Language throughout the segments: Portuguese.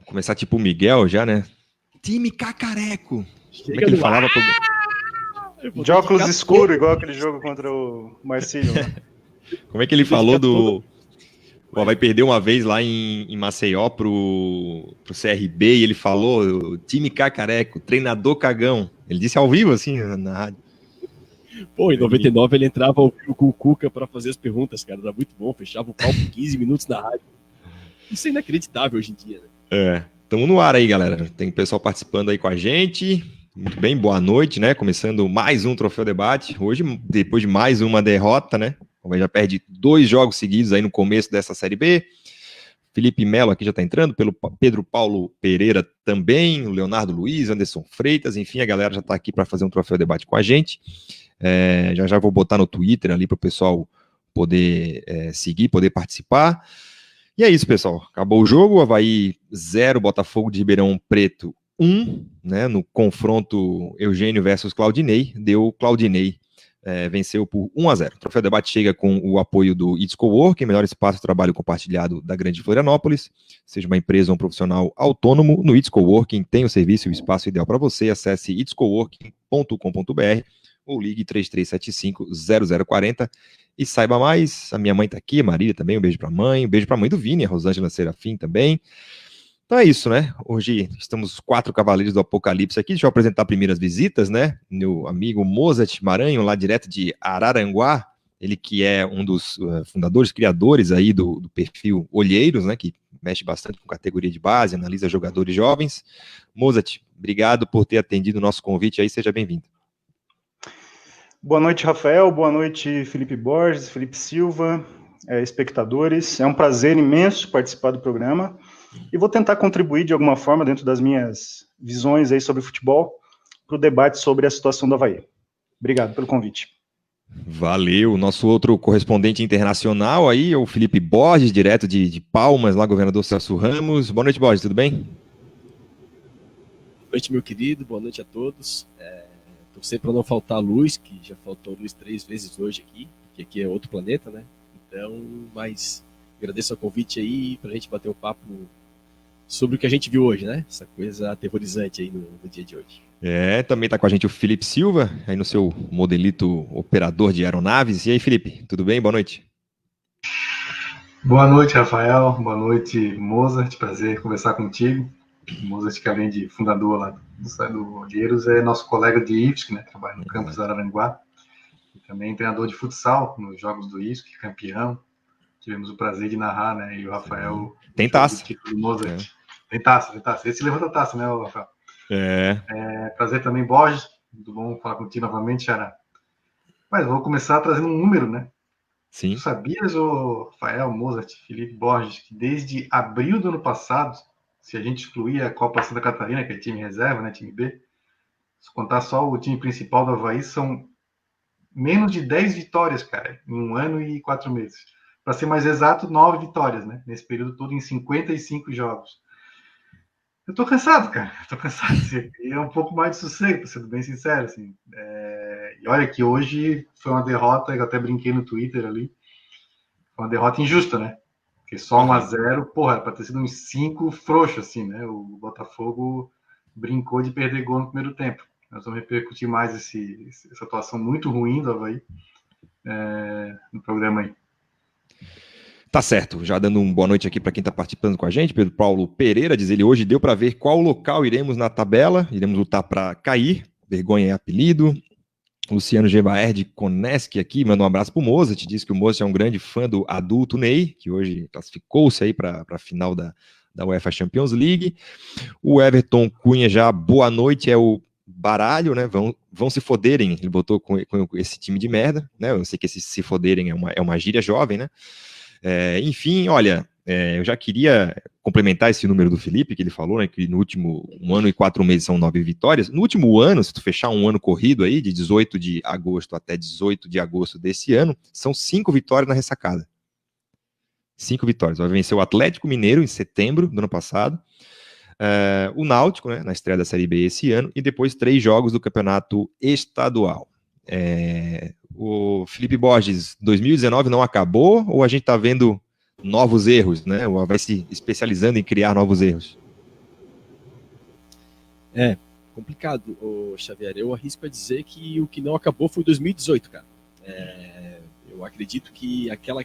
Começar tipo o Miguel já, né? Time cacareco. Como é que ele falava? De óculos escuro, igual aquele jogo contra o Marcílio. Como é que ele falou do... Pô, vai perder uma vez lá em Maceió pro CRB e ele falou time cacareco, treinador cagão. Ele disse ao vivo, assim, na rádio. Pô, em 99 ele entrava ao vivo com o Cuca pra fazer as perguntas, cara. Era muito bom, fechava o pau por 15 minutos na rádio. Isso é inacreditável hoje em dia, né? Tamo no ar aí, galera. Tem pessoal participando aí com a gente. Muito bem, boa noite, né? Começando mais um Troféu Debate. Hoje, depois de mais uma derrota, né? O Palmeiras já perde 2 jogos seguidos aí no começo dessa Série B. Felipe Melo aqui já tá entrando, pelo Pedro Paulo Pereira também, o Leonardo Luiz, Anderson Freitas, enfim, a galera já tá aqui para fazer um Troféu Debate com a gente. Já vou botar no Twitter ali para o pessoal poder seguir, poder participar. E é isso, pessoal. Acabou o jogo, Avaí 0, Botafogo de Ribeirão Preto 1, né, no confronto Eugênio versus Claudinei, deu Claudinei, venceu por 1-0. O Troféu Debate chega com o apoio do It's Coworking, melhor espaço de trabalho compartilhado da Grande Florianópolis. Seja uma empresa ou um profissional autônomo, no It's Coworking tem o serviço e o espaço ideal para você. Acesse itscoworking.com.br ou ligue 3375-0040 e saiba mais. A minha mãe tá aqui, a Marília também, um beijo pra mãe do Vini, a Rosângela Serafim também. Então é isso, né? Hoje estamos 4 cavaleiros do Apocalipse aqui. Deixa eu apresentar primeiro as visitas, né? Meu amigo Mozart Maranhão, lá direto de Araranguá, ele que é um dos fundadores, criadores aí do perfil Olheiros, né? Que mexe bastante com categoria de base, analisa jogadores jovens. Mozart, obrigado por ter atendido o nosso convite aí, seja bem-vindo. Boa noite, Rafael. Boa noite, Felipe Borges, Felipe Silva, espectadores. É um prazer imenso participar do programa e vou tentar contribuir de alguma forma dentro das minhas visões aí sobre futebol para o debate sobre a situação do Avaí. Obrigado pelo convite. Valeu. Nosso outro correspondente internacional aí é o Felipe Borges, direto de Palmas, lá, governador Celso Ramos. Boa noite, Borges, tudo bem? Boa noite, meu querido. Boa noite a todos. Torcer para não faltar luz, que já faltou luz 3 vezes hoje aqui, que aqui é outro planeta, né? Então, mas agradeço o convite aí para a gente bater um papo sobre o que a gente viu hoje, né? Essa coisa aterrorizante aí no dia de hoje. Também tá com a gente o Felipe Silva, aí no seu modelito operador de aeronaves. E aí, Felipe, tudo bem? Boa noite. Boa noite, Rafael. Boa noite, Mozart. Prazer conversar contigo. Mozart, que além de fundador lá do Olheiros, é nosso colega de IFSC, né? Trabalha no campus Araranguá. E também treinador de futsal nos jogos do IFSC, campeão. Tivemos o prazer de narrar, né? E o Rafael... Tem taça. Do Mozart. Tem taça. Esse levanta a taça, né, Rafael? Prazer também, Borges. Muito bom falar contigo novamente, Xará. Mas vou começar trazendo um número, né? Sim. Tu sabias, Rafael, Mozart, Felipe Borges, que desde abril do ano passado, se a gente excluir a Copa Santa Catarina, que é time reserva, né, time B, se contar só o time principal do Avaí, são menos de 10 vitórias, cara, em 1 ano e 4 meses. Para ser mais exato, 9 vitórias, né, nesse período todo, em 55 jogos. Eu tô cansado, cara, E é um pouco mais de sossego, sendo bem sincero, assim. E olha que hoje foi uma derrota, eu até brinquei no Twitter ali, foi uma derrota injusta, né? Porque só 1-0, porra, para ter sido uns 5 frouxos, assim, né? O Botafogo brincou de perder gol no primeiro tempo. Nós vamos repercutir mais essa atuação muito ruim do Avaí no programa aí. Tá certo, já dando uma boa noite aqui para quem está participando com a gente, Pedro Paulo Pereira, diz ele, hoje deu para ver qual local iremos na tabela, iremos lutar para cair, vergonha é apelido. Luciano Gebaer de Koneski aqui, manda um abraço pro Mozart, diz que o Mozart é um grande fã do adulto Ney, que hoje classificou-se aí para a final da UEFA Champions League. O Everton Cunha já, boa noite, é o baralho, né, vão se foderem, ele botou com esse time de merda, né, eu sei que esse se foderem é uma gíria jovem, né, enfim, olha, eu já queria complementar esse número do Felipe, que ele falou, né, que no último 1 ano e 4 meses são 9 vitórias. No último ano, se tu fechar um ano corrido aí, de 18 de agosto até 18 de agosto desse ano, são 5 vitórias na ressacada. 5 vitórias. Vai vencer o Atlético Mineiro em setembro do ano passado, o Náutico, né, na estreia da Série B esse ano, e depois 3 jogos do Campeonato Estadual. O Felipe Borges, 2019 não acabou, ou a gente tá vendo novos erros, né? Ou vai se especializando em criar novos erros? Complicado, Xavier. Eu arrisco a dizer que o que não acabou foi 2018, cara. Eu acredito que aquela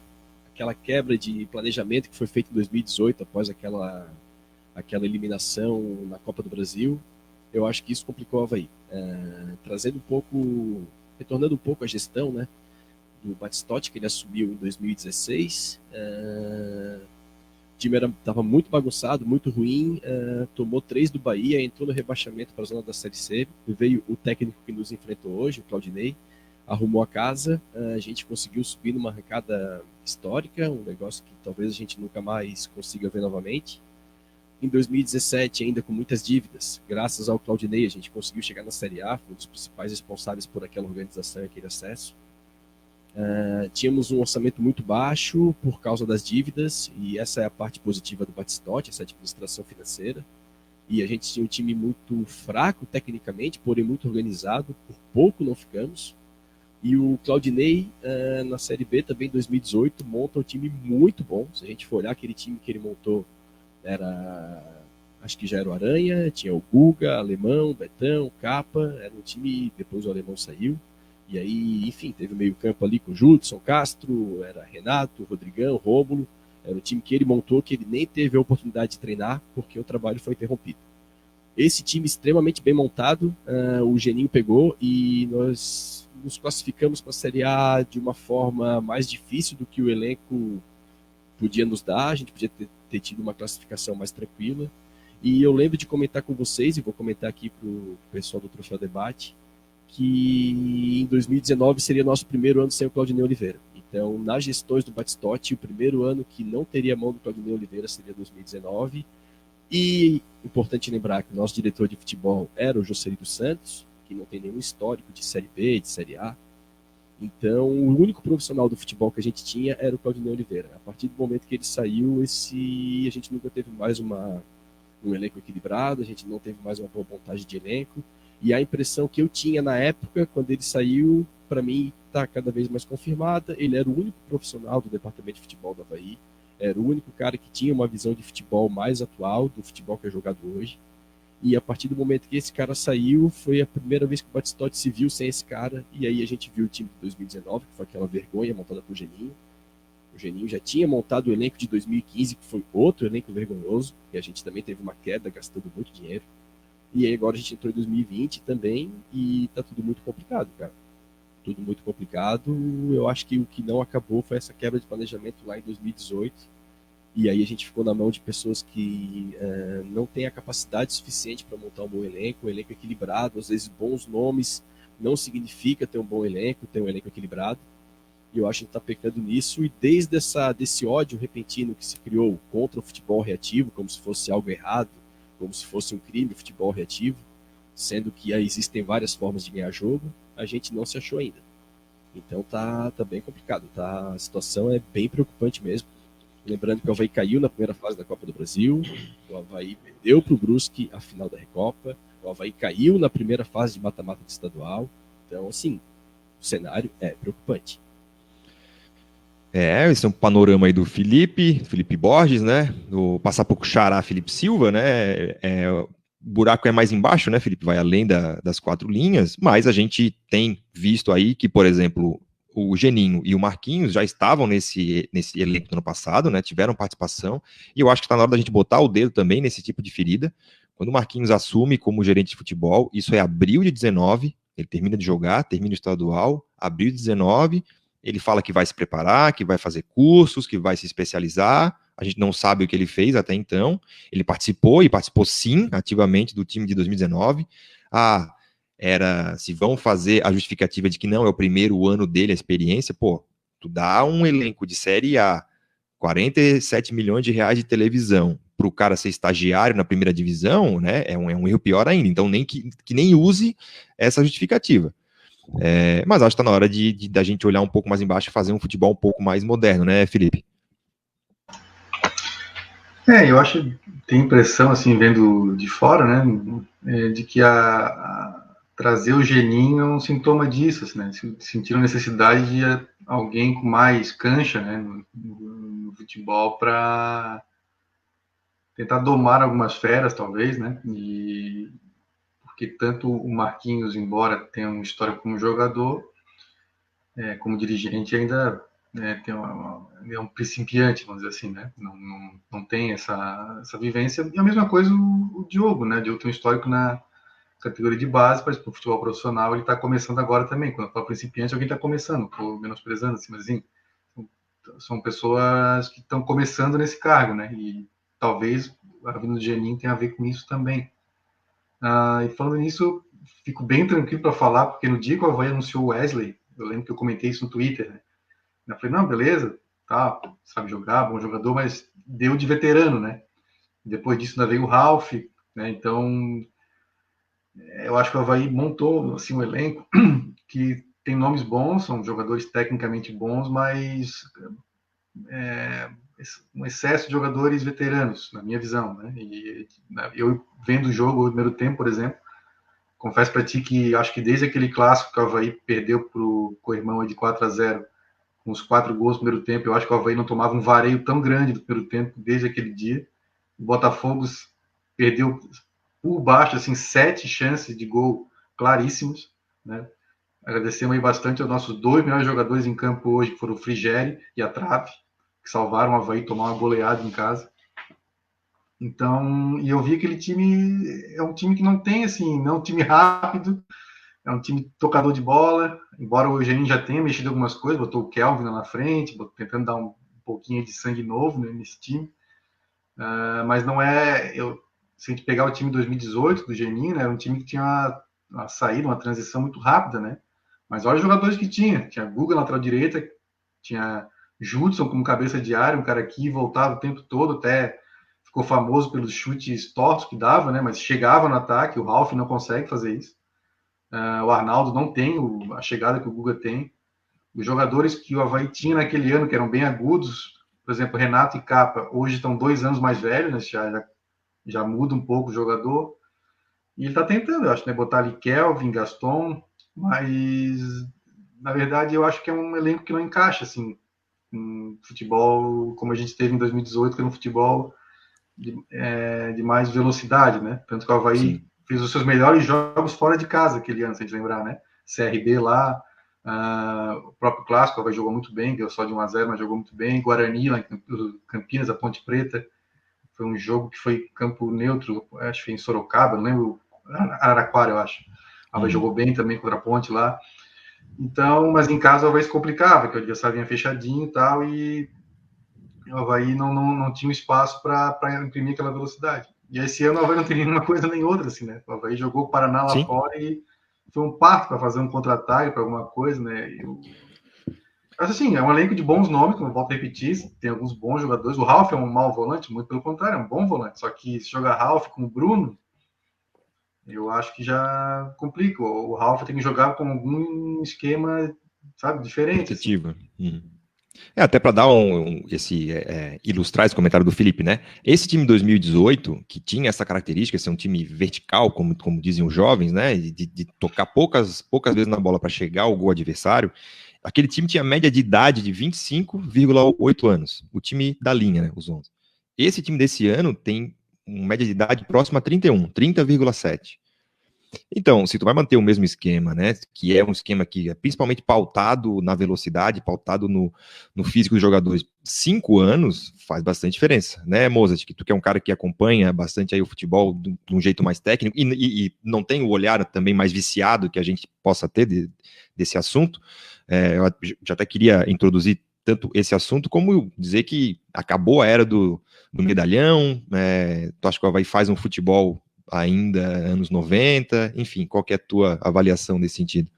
quebra de planejamento que foi feita em 2018, após aquela eliminação na Copa do Brasil, eu acho que isso complicou o Avaí. Retornando um pouco à gestão, né, do Batistotti, que ele assumiu em 2016, o time estava muito bagunçado, muito ruim, tomou 3 do Bahia, entrou no rebaixamento para a zona da Série C, veio o técnico que nos enfrentou hoje, o Claudinei, arrumou a casa, a gente conseguiu subir numa arrancada histórica, um negócio que talvez a gente nunca mais consiga ver novamente. Em 2017, ainda com muitas dívidas, graças ao Claudinei, a gente conseguiu chegar na Série A, foi um dos principais responsáveis por aquela organização e aquele acesso. Tínhamos um orçamento muito baixo por causa das dívidas, e essa é a parte positiva do Batistotti, essa administração financeira. E a gente tinha um time muito fraco tecnicamente, porém muito organizado, por pouco não ficamos. E o Claudinei, na Série B, também em 2018, monta um time muito bom. Se a gente for olhar aquele time que ele montou, acho que já era o Aranha, tinha o Guga, Alemão, Betão, Capa, era um time, depois o Alemão saiu. E aí, enfim, teve o meio campo ali com Judson, Castro, era Renato, Rodrigão, Rômulo. Era o time que ele montou, que ele nem teve a oportunidade de treinar, porque o trabalho foi interrompido. Esse time extremamente bem montado, o Geninho pegou e nós nos classificamos para a Série A de uma forma mais difícil do que o elenco podia nos dar. A gente podia ter tido uma classificação mais tranquila. E eu lembro de comentar com vocês, e vou comentar aqui para o pessoal do Troféu Debate, que em 2019 seria nosso primeiro ano sem o Claudinei Oliveira. Então, nas gestões do Batistotti, o primeiro ano que não teria mão do Claudinei Oliveira seria 2019. E importante lembrar que o nosso diretor de futebol era o José dos Santos, que não tem nenhum histórico de Série B, de Série A. Então, o único profissional do futebol que a gente tinha era o Claudinei Oliveira. A partir do momento que ele saiu, a gente nunca teve mais um elenco equilibrado, a gente não teve mais uma boa montagem de elenco. E a impressão que eu tinha na época, quando ele saiu, para mim está cada vez mais confirmada. Ele era o único profissional do departamento de futebol do Avaí, era o único cara que tinha uma visão de futebol mais atual do futebol que é jogado hoje. E a partir do momento que esse cara saiu, foi a primeira vez que o Batistotti se viu sem esse cara. E aí a gente viu o time de 2019, que foi aquela vergonha montada por Geninho. O Geninho já tinha montado o elenco de 2015, que foi outro elenco vergonhoso, e a gente também teve uma queda, gastando muito dinheiro. E aí agora a gente entrou em 2020 também, e tá tudo muito complicado, cara. Tudo muito complicado. Eu acho que o que não acabou foi essa quebra de planejamento lá em 2018. E aí a gente ficou na mão de pessoas que não têm a capacidade suficiente para montar um bom elenco, um elenco equilibrado. Às vezes bons nomes não significa ter um bom elenco, ter um elenco equilibrado. E eu acho que a gente está pecando nisso. E desde desse ódio repentino que se criou contra o futebol reativo, como se fosse algo errado, como se fosse um crime o futebol reativo, sendo que existem várias formas de ganhar jogo, a gente não se achou ainda. Então tá bem complicado. A situação é bem preocupante mesmo. Lembrando que o Avaí caiu na primeira fase da Copa do Brasil, o Avaí perdeu para o Brusque a final da Recopa, o Avaí caiu na primeira fase de mata-mata de estadual. Então, assim, o cenário é preocupante. Esse é um panorama aí do Felipe Borges, né? Passar pouco xará Felipe Silva, né? O buraco é mais embaixo, né, Felipe? Vai além das 4 linhas, mas a gente tem visto aí que, por exemplo, o Geninho e o Marquinhos já estavam nesse elenco do ano passado, né? Tiveram participação, e eu acho que está na hora da gente botar o dedo também nesse tipo de ferida. Quando o Marquinhos assume como gerente de futebol, isso é abril de 19, ele termina de jogar, termina o estadual, abril de 19, ele fala que vai se preparar, que vai fazer cursos, que vai se especializar. A gente não sabe o que ele fez até então. Ele participou sim, ativamente do time de 2019. Se vão fazer a justificativa de que não é o primeiro ano dele a experiência, tu dá um elenco de Série A, 47 milhões de reais de televisão, para o cara ser estagiário na primeira divisão, né, é um erro pior ainda. Então, que nem use essa justificativa. Mas acho que está na hora da gente olhar um pouco mais embaixo e fazer um futebol um pouco mais moderno, né, Felipe? Eu acho, tem impressão, assim, vendo de fora, né, de que trazer o Geninho é um sintoma disso, assim, né, sentiram necessidade de alguém com mais cancha, né, no futebol para tentar domar algumas feras, talvez, né, e porque tanto o Marquinhos, embora tenha uma história como jogador, como dirigente, ainda é um principiante, vamos dizer assim, né? Não tem essa vivência. E a mesma coisa o Diogo, né? O Diogo tem um histórico na categoria de base, mas para o futebol profissional ele está começando agora também. Quando eu falo principiante, alguém está começando, estou menosprezando assim, mas assim, são pessoas que estão começando nesse cargo, né? E talvez a vinda do Geninho tenha a ver com isso também. E falando nisso, fico bem tranquilo para falar, porque no dia que o Avaí anunciou o Wesley, eu lembro que eu comentei isso no Twitter, né? Eu falei, não, beleza, tá, sabe jogar, bom jogador, mas deu de veterano, né? Depois disso ainda veio o Ralf, né? Então, eu acho que o Avaí montou assim, um elenco que tem nomes bons, são jogadores tecnicamente bons, mas um excesso de jogadores veteranos, na minha visão, né? E eu vendo o jogo no primeiro tempo, por exemplo, confesso para ti que acho que desde aquele clássico que o Avaí perdeu para o Coirmão de 4-0, com os 4 gols no primeiro tempo, eu acho que o Avaí não tomava um vareio tão grande do primeiro tempo desde aquele dia. O Botafogo perdeu por baixo, assim, 7 chances de gol claríssimos, né? Agradecemos aí bastante aos nossos 2 melhores jogadores em campo hoje, que foram o Frigério e a Trave, que salvaram o Avaí tomar uma goleada em casa. Então, e eu vi que aquele time é um time que não tem, assim, não é um time rápido, é um time tocador de bola, embora o Eugênio já tenha mexido algumas coisas, botou o Kelvin lá na frente, tentando dar um pouquinho de sangue novo, né, nesse time. Mas não é... se a gente pegar o time de 2018 do Geninho, né, era um time que tinha uma saída, uma transição muito rápida, né? Mas olha os jogadores que tinha. Tinha Guga na lateral direita, tinha Judson como cabeça de área, um cara que voltava o tempo todo, até ficou famoso pelos chutes tortos que dava, né? Mas chegava no ataque, o Ralf não consegue fazer isso. O Arnaldo não tem a chegada que o Guga tem. Os jogadores que o Avaí tinha naquele ano, que eram bem agudos, por exemplo, Renato e Capa, hoje estão 2 anos mais velhos, né? Já muda um pouco o jogador. E ele está tentando, eu acho, né? Botar ali Kelvin, Gaston, mas na verdade eu acho que é um elenco que não encaixa, assim, um futebol como a gente teve em 2018, que era um futebol de mais velocidade, né? Tanto que o Avaí Sim. fez os seus melhores jogos fora de casa aquele ano, se a gente lembrar, né? CRB lá, o próprio Clássico, o Avaí jogou muito bem, deu só de 1-0, mas jogou muito bem. Guarani, lá em Campinas, a Ponte Preta, foi um jogo que foi campo neutro, acho que foi em Sorocaba, não lembro, Araraquara, eu acho. O Avaí jogou bem também contra a Ponte lá. Então, mas em casa o Avaí se complicava, que o adversário vinha fechadinho e tal, e o Avaí não tinha espaço para imprimir aquela velocidade. E esse ano o Avaí não tem nenhuma coisa nem outra, assim, né? O Avaí jogou o Paraná lá Sim. fora e foi um parto para fazer um contra-ataque, para alguma coisa, né? Mas assim, é um elenco de bons nomes, como eu volto a repetir, tem alguns bons jogadores. O Ralf é um mau volante, muito pelo contrário, é um bom volante. Só que se jogar Ralf com o Bruno, eu acho que já complica. O Ralf tem que jogar com algum esquema, sabe, diferente. Assim. Até para dar ilustrar esse comentário do Felipe, né? Esse time de 2018, que tinha essa característica, ser um time vertical, como dizem os jovens, né? De tocar poucas vezes na bola para chegar ao gol adversário, aquele time tinha média de idade de 25,8 anos. O time da linha, né? Os 11. Esse time desse ano tem uma média de idade próxima a 30,7. Então, se tu vai manter o mesmo esquema, né, que é um esquema que é principalmente pautado na velocidade, pautado no físico dos jogadores, 5 anos faz bastante diferença, né, Mozart, que tu que é um cara que acompanha bastante aí o futebol de um jeito mais técnico e não tem o olhar também mais viciado que a gente possa ter desse assunto, eu já até queria introduzir tanto esse assunto como dizer que acabou a era do medalhão, tu acha que o Avaí faz um futebol ainda anos 90, enfim, qual que é a tua avaliação nesse sentido?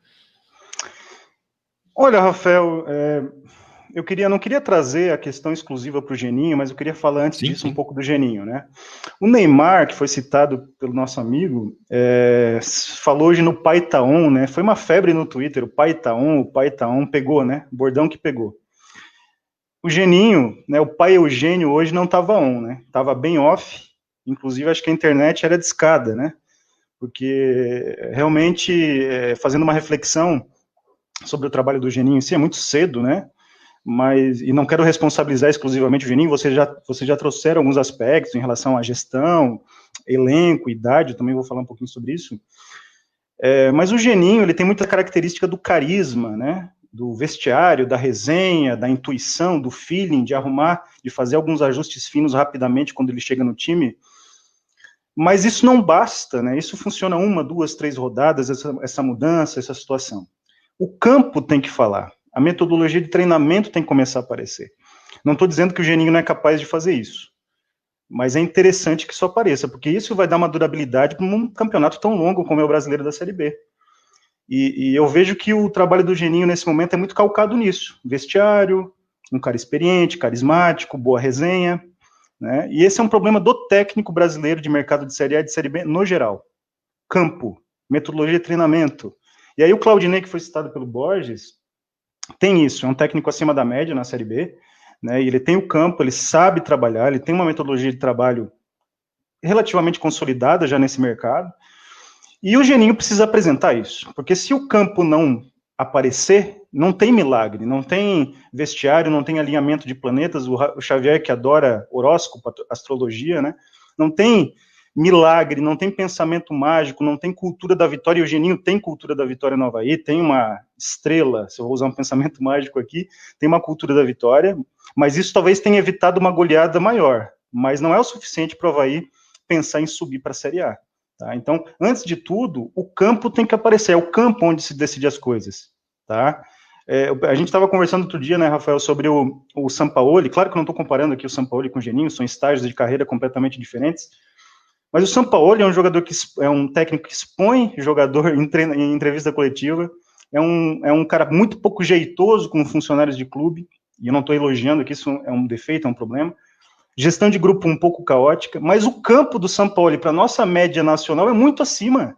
Olha, Rafael, eu não queria trazer a questão exclusiva para o Geninho, mas eu queria falar antes disso um pouco do Geninho, né? O Neymar, que foi citado pelo nosso amigo, falou hoje no Pai Tá On, né? Foi uma febre no Twitter, o Pai Tá On pegou, né? Bordão que pegou. O Geninho, né? O pai Eugênio hoje não estava on, né? Estava bem off. Inclusive, acho que a internet era discada, né? Porque, realmente, fazendo uma reflexão sobre o trabalho do Geninho, é muito cedo, né? mas, e não quero responsabilizar exclusivamente o Geninho, vocês já trouxeram alguns aspectos em relação à gestão, elenco, idade, eu também vou falar um pouquinho sobre isso, mas o Geninho, ele tem muita característica do carisma, né, do vestiário, da resenha, da intuição, do feeling, de arrumar, de fazer alguns ajustes finos rapidamente quando ele chega no time, mas isso não basta, né, isso funciona 1, 2, 3 rodadas, essa mudança, essa situação. O campo tem que falar, a metodologia de treinamento tem que começar a aparecer. Não estou dizendo que o Geninho não é capaz de fazer isso, mas é interessante que isso apareça, porque isso vai dar uma durabilidade para um campeonato tão longo como é o Brasileiro da Série B. E eu vejo que o trabalho do Geninho nesse momento é muito calcado nisso. Vestiário, um cara experiente, carismático, boa resenha, né? E esse é um problema do técnico brasileiro de mercado de Série A e de Série B no geral. Campo, metodologia de treinamento. E aí o Claudinei, que foi citado pelo Borges, tem isso, é um técnico acima da média na Série B, né, e ele tem o campo, ele sabe trabalhar, ele tem uma metodologia de trabalho relativamente consolidada já nesse mercado, e o Geninho precisa apresentar isso, porque se o campo não aparecer, não tem milagre, não tem vestiário, não tem alinhamento de planetas, o Xavier que adora horóscopo, astrologia, né, não tem milagre, não tem pensamento mágico, não tem cultura da vitória, e o Geninho tem cultura da vitória no Avaí, tem uma estrela, se eu vou usar um pensamento mágico aqui, tem uma cultura da vitória, mas isso talvez tenha evitado uma goleada maior, mas não é o suficiente para o Avaí pensar em subir para a Série A. Tá? Então, antes de tudo, o campo tem que aparecer, é o campo onde se decide as coisas. Tá? A gente estava conversando outro dia, né, Rafael, sobre o Sampaoli, claro que eu não estou comparando aqui o Sampaoli com o Geninho, são estágios de carreira completamente diferentes, mas o Sampaoli é um jogador que é um técnico que expõe jogador em entrevista coletiva, é um cara muito pouco jeitoso com funcionários de clube, e eu não estou elogiando que isso é um defeito, é um problema. Gestão de grupo um pouco caótica, mas o campo do Sampaoli para nossa média nacional é muito acima.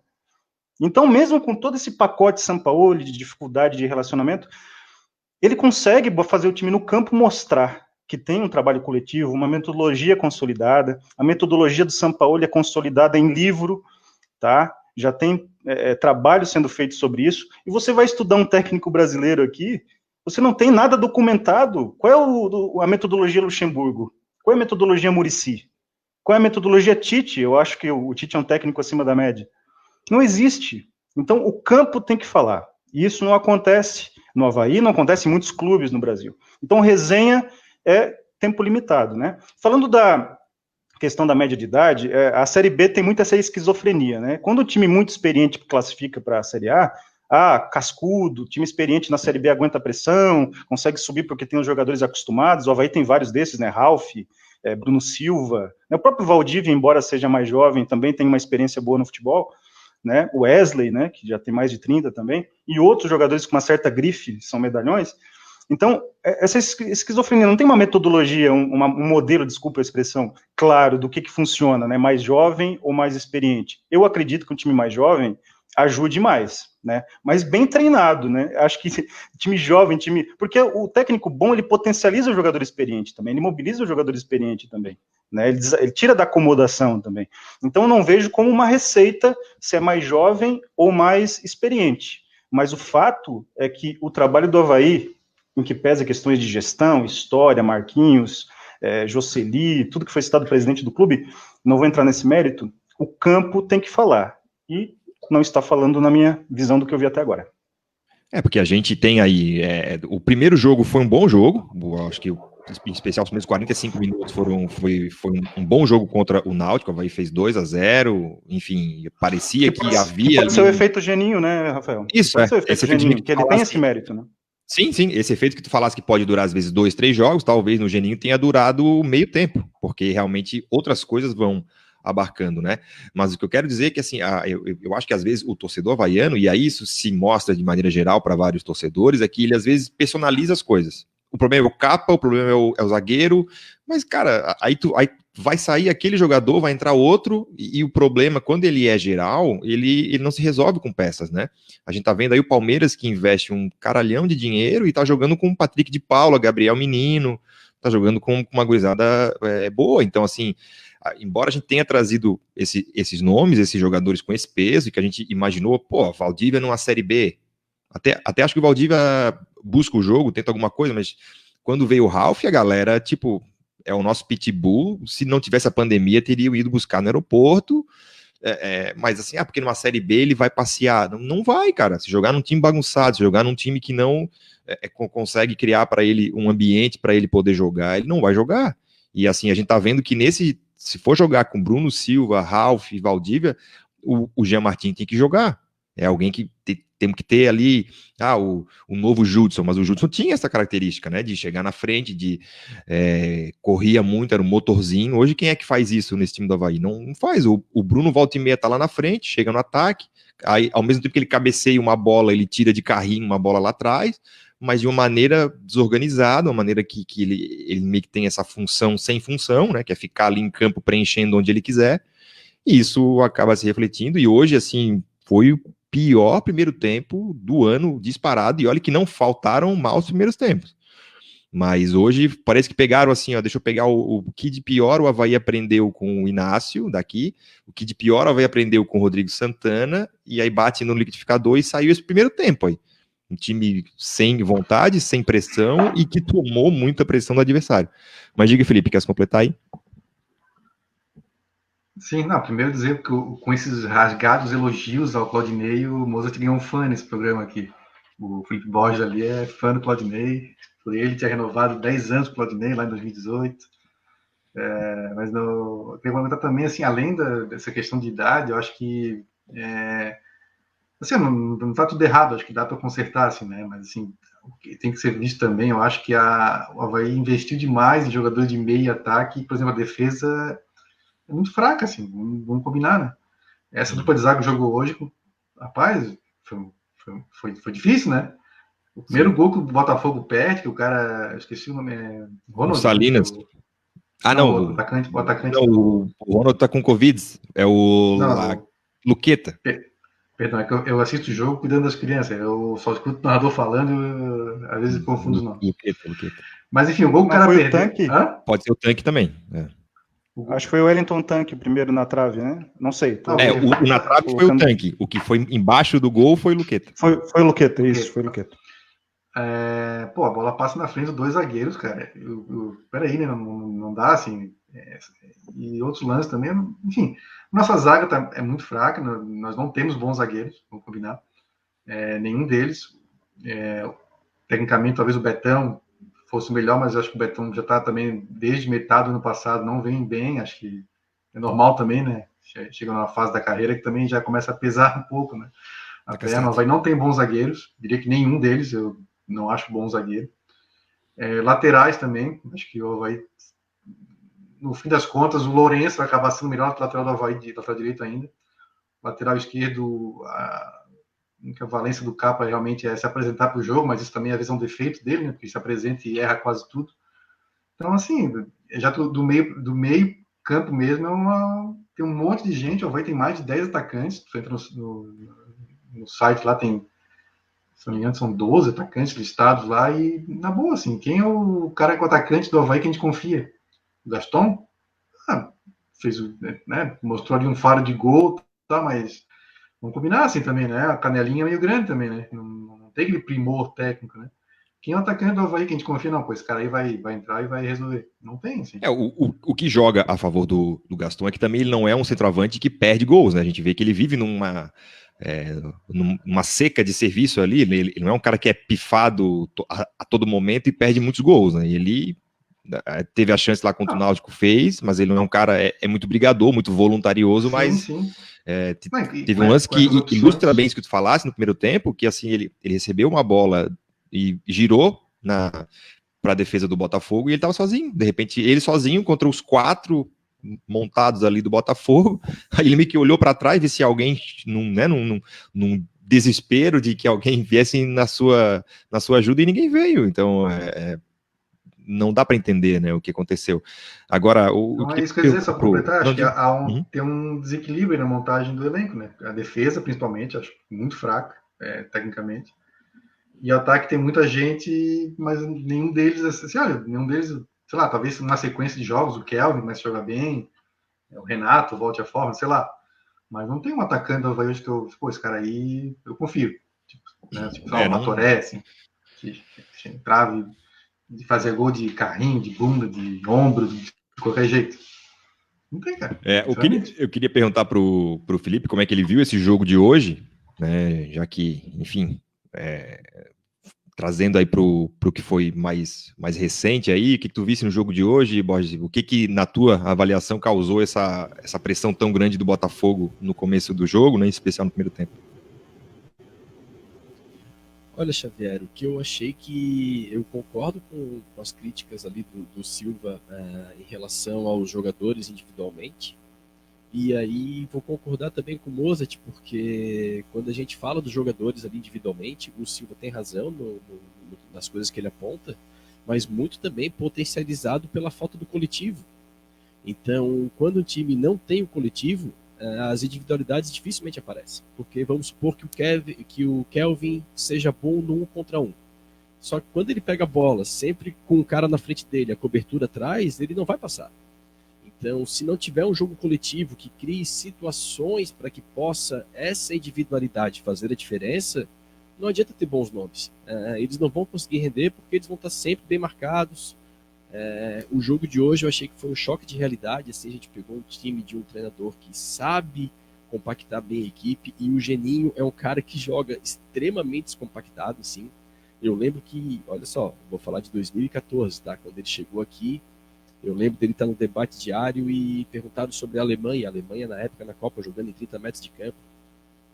Então, mesmo com todo esse pacote Sampaoli de dificuldade de relacionamento, ele consegue fazer o time no campo mostrar que tem um trabalho coletivo, uma metodologia consolidada, a metodologia do Sampaoli é consolidada em livro, tá? Já tem trabalho sendo feito sobre isso, e você vai estudar um técnico brasileiro aqui, você não tem nada documentado. Qual é a metodologia Luxemburgo? Qual é a metodologia Muricy? Qual é a metodologia Tite? Eu acho que o Tite é um técnico acima da média. Não existe. Então, o campo tem que falar. E isso não acontece no Avaí, não acontece em muitos clubes no Brasil. Então, resenha é tempo limitado, né? Falando da questão da média de idade, a Série B tem muita essa esquizofrenia, né? Quando o time muito experiente classifica para a Série A, cascudo, time experiente na Série B aguenta a pressão, consegue subir porque tem os jogadores acostumados, o Avaí tem vários desses, né? Ralf, Bruno Silva, né? O próprio Valdívia, embora seja mais jovem, também tem uma experiência boa no futebol, né? O Wesley, né? Que já tem mais de 30 também, e outros jogadores com uma certa grife, são medalhões. Então, essa esquizofrenia não tem uma metodologia, um modelo, desculpa a expressão, claro, do que funciona, né? Mais jovem ou mais experiente. Eu acredito que um time mais jovem ajude mais, né? Mas bem treinado, né? Acho que time jovem, porque o técnico bom, ele potencializa o jogador experiente também, ele mobiliza o jogador experiente também, né? Ele tira da acomodação também. Então, eu não vejo como uma receita se é mais jovem ou mais experiente. Mas o fato é que o trabalho do Avaí, em que pesa questões de gestão, história, Marquinhos, Jocely, tudo que foi citado presidente do clube, não vou entrar nesse mérito, o campo tem que falar. E não está falando na minha visão do que eu vi até agora. Porque a gente tem aí, o primeiro jogo foi um bom jogo, acho que em especial os primeiros 45 minutos foi um bom jogo contra o Náutico, o Avaí fez 2-0, enfim, parecia que havia... Pode ser o efeito Geninho, né, Rafael? Isso, pode ser o efeito Geninho, que ele tem esse mérito, né? Sim, esse efeito que tu falasse que pode durar às vezes 2, 3 jogos, talvez no Geninho tenha durado meio tempo, porque realmente outras coisas vão abarcando, né? Mas o que eu quero dizer é que, assim, eu acho que às vezes o torcedor havaiano, e aí isso se mostra de maneira geral para vários torcedores, é que ele às vezes personaliza as coisas. O problema é o capa, o problema é o zagueiro, mas, cara, aí vai sair aquele jogador, vai entrar outro, e o problema, quando ele é geral, ele não se resolve com peças, né? A gente tá vendo aí o Palmeiras que investe um caralhão de dinheiro e tá jogando com o Patrick de Paula, Gabriel Menino, tá jogando com uma gurizada boa. Então, assim, embora a gente tenha trazido esses nomes, esses jogadores com esse peso, que a gente imaginou, Valdívia numa Série B, até acho que o Valdívia busca o jogo, tenta alguma coisa, mas quando veio o Ralf, a galera, tipo, é o nosso pitbull, se não tivesse a pandemia, teriam ido buscar no aeroporto, mas assim, porque numa Série B ele vai passear. Não, não vai, cara. Se jogar num time bagunçado, se jogar num time que não consegue criar para ele um ambiente para ele poder jogar, ele não vai jogar. E assim, a gente tá vendo que se for jogar com Bruno Silva, Ralf e Valdívia, o Jean Martin tem que jogar. É alguém que tem que ter ali o novo Judson, mas o Judson tinha essa característica, né, de chegar na frente, corria muito, era um motorzinho. Hoje quem é que faz isso nesse time do Avaí? Não faz. O Bruno volta e meia tá lá na frente, chega no ataque, aí ao mesmo tempo que ele cabeceia uma bola, ele tira de carrinho uma bola lá atrás, mas de uma maneira desorganizada, uma maneira que ele meio que tem essa função sem função, né, que é ficar ali em campo preenchendo onde ele quiser, e isso acaba se refletindo, e hoje, assim, foi o pior primeiro tempo do ano disparado, e olha que não faltaram maus primeiros tempos. Mas hoje parece que pegaram assim, ó, deixa eu pegar o que de pior o Avaí aprendeu com o Inácio daqui, o que de pior o Avaí aprendeu com o Rodrigo Santana, e aí bate no liquidificador e saiu esse primeiro tempo aí. Um time sem vontade, sem pressão e que tomou muita pressão do adversário. Mas diga, Felipe, quer se completar aí? Sim, não, primeiro dizer que com esses rasgados elogios ao Claudinei, o Mozart ganhou um fã nesse programa aqui. O Felipe Borges ali é fã do Claudinei, por ele tinha renovado 10 anos com o Claudinei lá em 2018. Mas eu queria comentar também, assim, além dessa questão de idade, eu acho que assim, não tá tudo errado, acho que dá para consertar, assim, né? Mas assim, o que tem que ser visto também, eu acho que o Avaí investiu demais em jogadores de meio e ataque, por exemplo, a defesa é muito fraca, assim, vamos combinar, né? Essa dupla de zaga que jogou hoje, rapaz, foi difícil, né? O primeiro gol que o Botafogo perde, que o cara, eu esqueci o nome, Ronald. O Salinas. Não. O atacante. Não, o Ronald tá com Covid, é o Luqueta. Perdão, é que eu assisto o jogo cuidando das crianças, eu só escuto o narrador falando e às vezes confundo os nomes. Luqueta. Mas enfim, o gol que o cara perdeu. Tanque? Pode ser o Tanque também. Acho que foi o Wellington Tanque primeiro na trave, né? Não sei. O na trave foi o Tanque. O que foi embaixo do gol foi o Luqueta. Foi o Luqueta, isso, foi o Luqueta. A bola passa na frente dos dois zagueiros, cara. Peraí, né? Não dá assim. E outros lances também. Enfim, nossa zaga é muito fraca. Nós não temos bons zagueiros, vamos combinar. Nenhum deles. Tecnicamente, talvez o Betão fosse melhor, mas eu acho que o Betão já está também desde metade do ano passado, não vem bem. Acho que é normal também, né? Chega numa fase da carreira que também já começa a pesar um pouco, né? A perna, vai não tem bons zagueiros. Diria que nenhum deles eu não acho bom zagueiro. Laterais também, acho que o Avaí, no fim das contas, o Lourenço vai acabar sendo o melhor lateral do Avaí, de lateral direito ainda. Lateral esquerdo, a valência do Capa realmente é se apresentar para o jogo, mas isso também é a visão defeito dele, né? Porque se apresenta e erra quase tudo. Então, assim, já do meio campo mesmo, tem um monte de gente, o Avaí tem mais de 10 atacantes, tu entra no site lá, tem, se não me engano, são 12 atacantes listados lá, e na boa, assim, quem é o cara com o atacante do Avaí que a gente confia? O Gaston? Fez, né, mostrou ali um faro de gol, tá, mas vamos combinar assim também, né? A canelinha é meio grande também, né? Não tem aquele primor técnico, né? Quem é o atacante do Avaí que a gente confia? Não, pô, esse cara aí vai entrar e vai resolver. Não tem, assim. O que joga a favor do Gaston é que também ele não é um centroavante que perde gols, né? A gente vê que ele vive numa seca de serviço ali, ele não é um cara que é pifado a todo momento e perde muitos gols, né? Ele teve a chance lá contra o Náutico, fez, mas ele não é um cara, é muito brigador, muito voluntarioso, mas teve um lance que ilustra bem isso que tu falasse no primeiro tempo, que assim, ele recebeu uma bola e girou para a defesa do Botafogo e ele estava sozinho, de repente ele sozinho contra os 4 montados ali do Botafogo, aí ele meio que olhou para trás, ver se alguém num desespero de que alguém viesse na sua ajuda e ninguém veio, então não dá para entender, né, o que aconteceu. Agora, é isso que eu ia dizer, só para completar, acho que tem um desequilíbrio na montagem do elenco, né? A defesa, principalmente, acho muito fraca, tecnicamente. E o ataque tem muita gente, mas nenhum deles, assim, olha, sei lá, talvez numa sequência de jogos, o Kelvin começa a jogar bem, o Renato volte à forma, sei lá. Mas não tem um atacante do Avaí hoje que esse cara aí, eu confio. Uma Toré, assim, que trave de fazer gol de carrinho, de bunda, de ombro, de qualquer jeito. Não tem, cara. Eu queria perguntar pro Felipe como é que ele viu esse jogo de hoje, né? Já que, enfim, trazendo aí pro que foi mais recente aí, o que tu visse no jogo de hoje, Borges? O que na tua avaliação causou essa pressão tão grande do Botafogo no começo do jogo, né, em especial no primeiro tempo? Olha, Xavier, o que eu achei que eu concordo com as críticas ali do Silva em relação aos jogadores individualmente. E aí vou concordar também com o Mozart, porque quando a gente fala dos jogadores ali individualmente, o Silva tem razão nas coisas que ele aponta, mas muito também potencializado pela falta do coletivo. Então, quando o time não tem o coletivo, as individualidades dificilmente aparecem, porque vamos supor que o Kelvin seja bom no 1 contra 1. Só que quando ele pega a bola, sempre com o cara na frente dele, a cobertura atrás, ele não vai passar. Então, se não tiver um jogo coletivo que crie situações para que possa essa individualidade fazer a diferença, não adianta ter bons nomes. Eles não vão conseguir render porque eles vão estar sempre bem marcados. O jogo de hoje eu achei que foi um choque de realidade. Assim, a gente pegou um time de um treinador que sabe compactar bem a equipe, e o Geninho é um cara que joga extremamente descompactado. Assim. Eu lembro que, olha só, vou falar de 2014, tá? Quando ele chegou aqui, eu lembro dele estar no debate diário e perguntaram sobre a Alemanha na época na Copa, jogando em 30 metros de campo,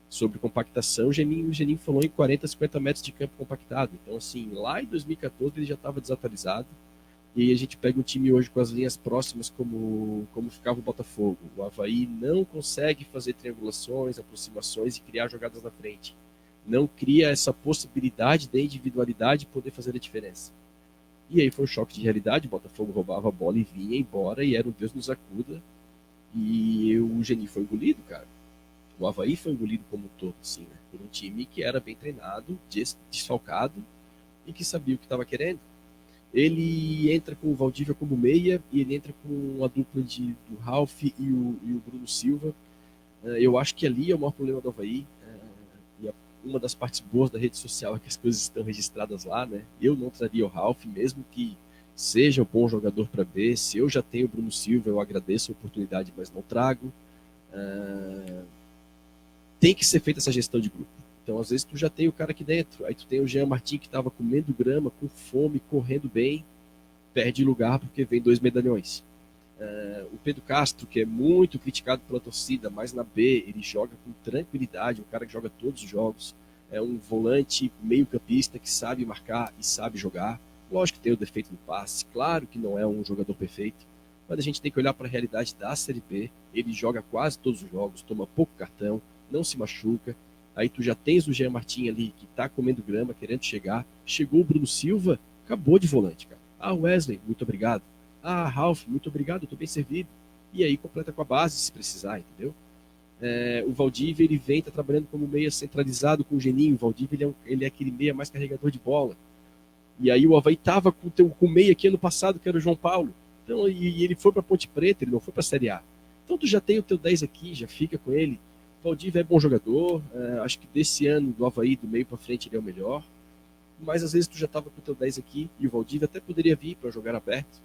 sobre compactação. O Geninho falou em 40, 50 metros de campo compactado. Então, assim, lá em 2014 ele já estava desatualizado. E aí a gente pega um time hoje com as linhas próximas como ficava o Botafogo. O Avaí não consegue fazer triangulações, aproximações e criar jogadas na frente. Não cria essa possibilidade da individualidade poder fazer a diferença. E aí foi um choque de realidade. O Botafogo roubava a bola e vinha embora, e era um Deus nos acuda. E o Geninho foi engolido, cara. O Avaí foi engolido como um todo, assim, né? Por um time que era bem treinado, desfalcado e que sabia o que estava querendo. Ele entra com o Valdívia como meia, e ele entra com a dupla do Ralf e o Bruno Silva. Eu acho que ali é o maior problema do Avaí. E uma das partes boas da rede social é que as coisas estão registradas lá, né? Eu não traria o Ralf, mesmo que seja um bom jogador para B. Se eu já tenho o Bruno Silva, eu agradeço a oportunidade, mas não trago. Tem que ser feita essa gestão de grupo. Então, às vezes, tu já tem o cara aqui dentro, aí tu tem o Jean Martin que estava comendo grama, com fome, correndo bem, perde lugar porque vem 2 medalhões. O Pedro Castro, que é muito criticado pela torcida, mas na B ele joga com tranquilidade, um cara que joga todos os jogos, é um volante meio campista que sabe marcar e sabe jogar. Lógico que tem o defeito do passe, claro que não é um jogador perfeito, mas a gente tem que olhar para a realidade da Série B. Ele joga quase todos os jogos, toma pouco cartão, não se machuca. Aí tu já tens o Jean Martin ali, que tá comendo grama, querendo chegar. Chegou o Bruno Silva, acabou de volante, cara. Wesley, muito obrigado. Ralf, muito obrigado, eu tô bem servido. E aí completa com a base, se precisar, entendeu? O Valdívia, ele vem, tá trabalhando como meia centralizado com o Geninho. O Valdívia, ele é aquele meia mais carregador de bola. E aí o Avaí tava com o meia aqui ano passado, que era o João Paulo. Então, e ele foi pra Ponte Preta, ele não foi pra Série A. Então tu já tem o teu 10 aqui, já fica com ele. O Valdívia é bom jogador, acho que desse ano do Avaí, do meio para frente, ele é o melhor, mas às vezes tu já estava com o teu 10 aqui, e o Valdívia até poderia vir para jogar aberto,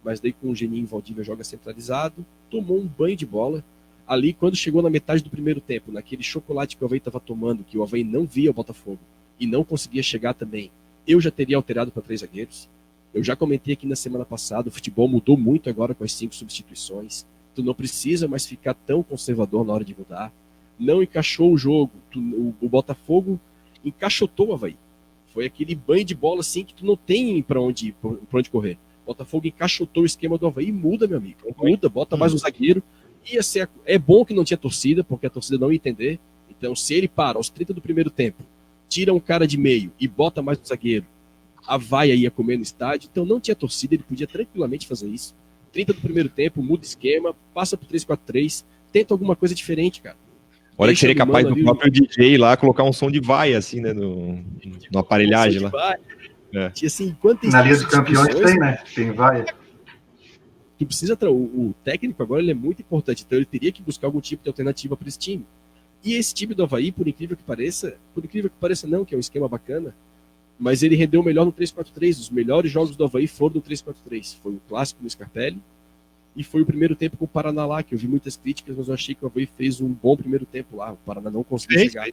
mas daí com o Geninho o Valdívia joga centralizado, tomou um banho de bola, ali quando chegou na metade do primeiro tempo, naquele chocolate que o Avaí estava tomando, que o Avaí não via o Botafogo, e não conseguia chegar também, eu já teria alterado para 3 zagueiros. Eu já comentei aqui na semana passada, o futebol mudou muito agora com as 5 substituições, tu não precisa mais ficar tão conservador na hora de mudar. Não encaixou o jogo, o Botafogo encaixotou o Avaí. Foi aquele banho de bola assim que tu não tem para onde correr. O Botafogo encaixotou o esquema do Avaí, muda, meu amigo. Muda, bota mais um zagueiro. É bom que não tinha torcida, porque a torcida não ia entender. Então, se ele para aos 30 do primeiro tempo, tira um cara de meio e bota mais um zagueiro, a vaia ia comer no estádio. Então, não tinha torcida, ele podia tranquilamente fazer isso. 30 do primeiro tempo, muda o esquema, passa pro 3-4-3, tenta alguma coisa diferente, cara. Olha que seria capaz do próprio DJ lá colocar um som de vaia, assim, né, no aparelhagem lá. E, assim, na Liga dos Campeões tem, né? Tem vaia. Tu precisa o técnico agora, ele é muito importante, então ele teria que buscar algum tipo de alternativa para esse time. E esse time do Avaí, por incrível que pareça não, que é um esquema bacana, mas ele rendeu melhor no 3-4-3. Os melhores jogos do Avaí foram no 3-4-3. Foi o clássico no Scarpelli e foi o primeiro tempo com o Paraná lá, que eu vi muitas críticas, mas eu achei que o Avaí fez um bom primeiro tempo lá. O Paraná não conseguiu chegar.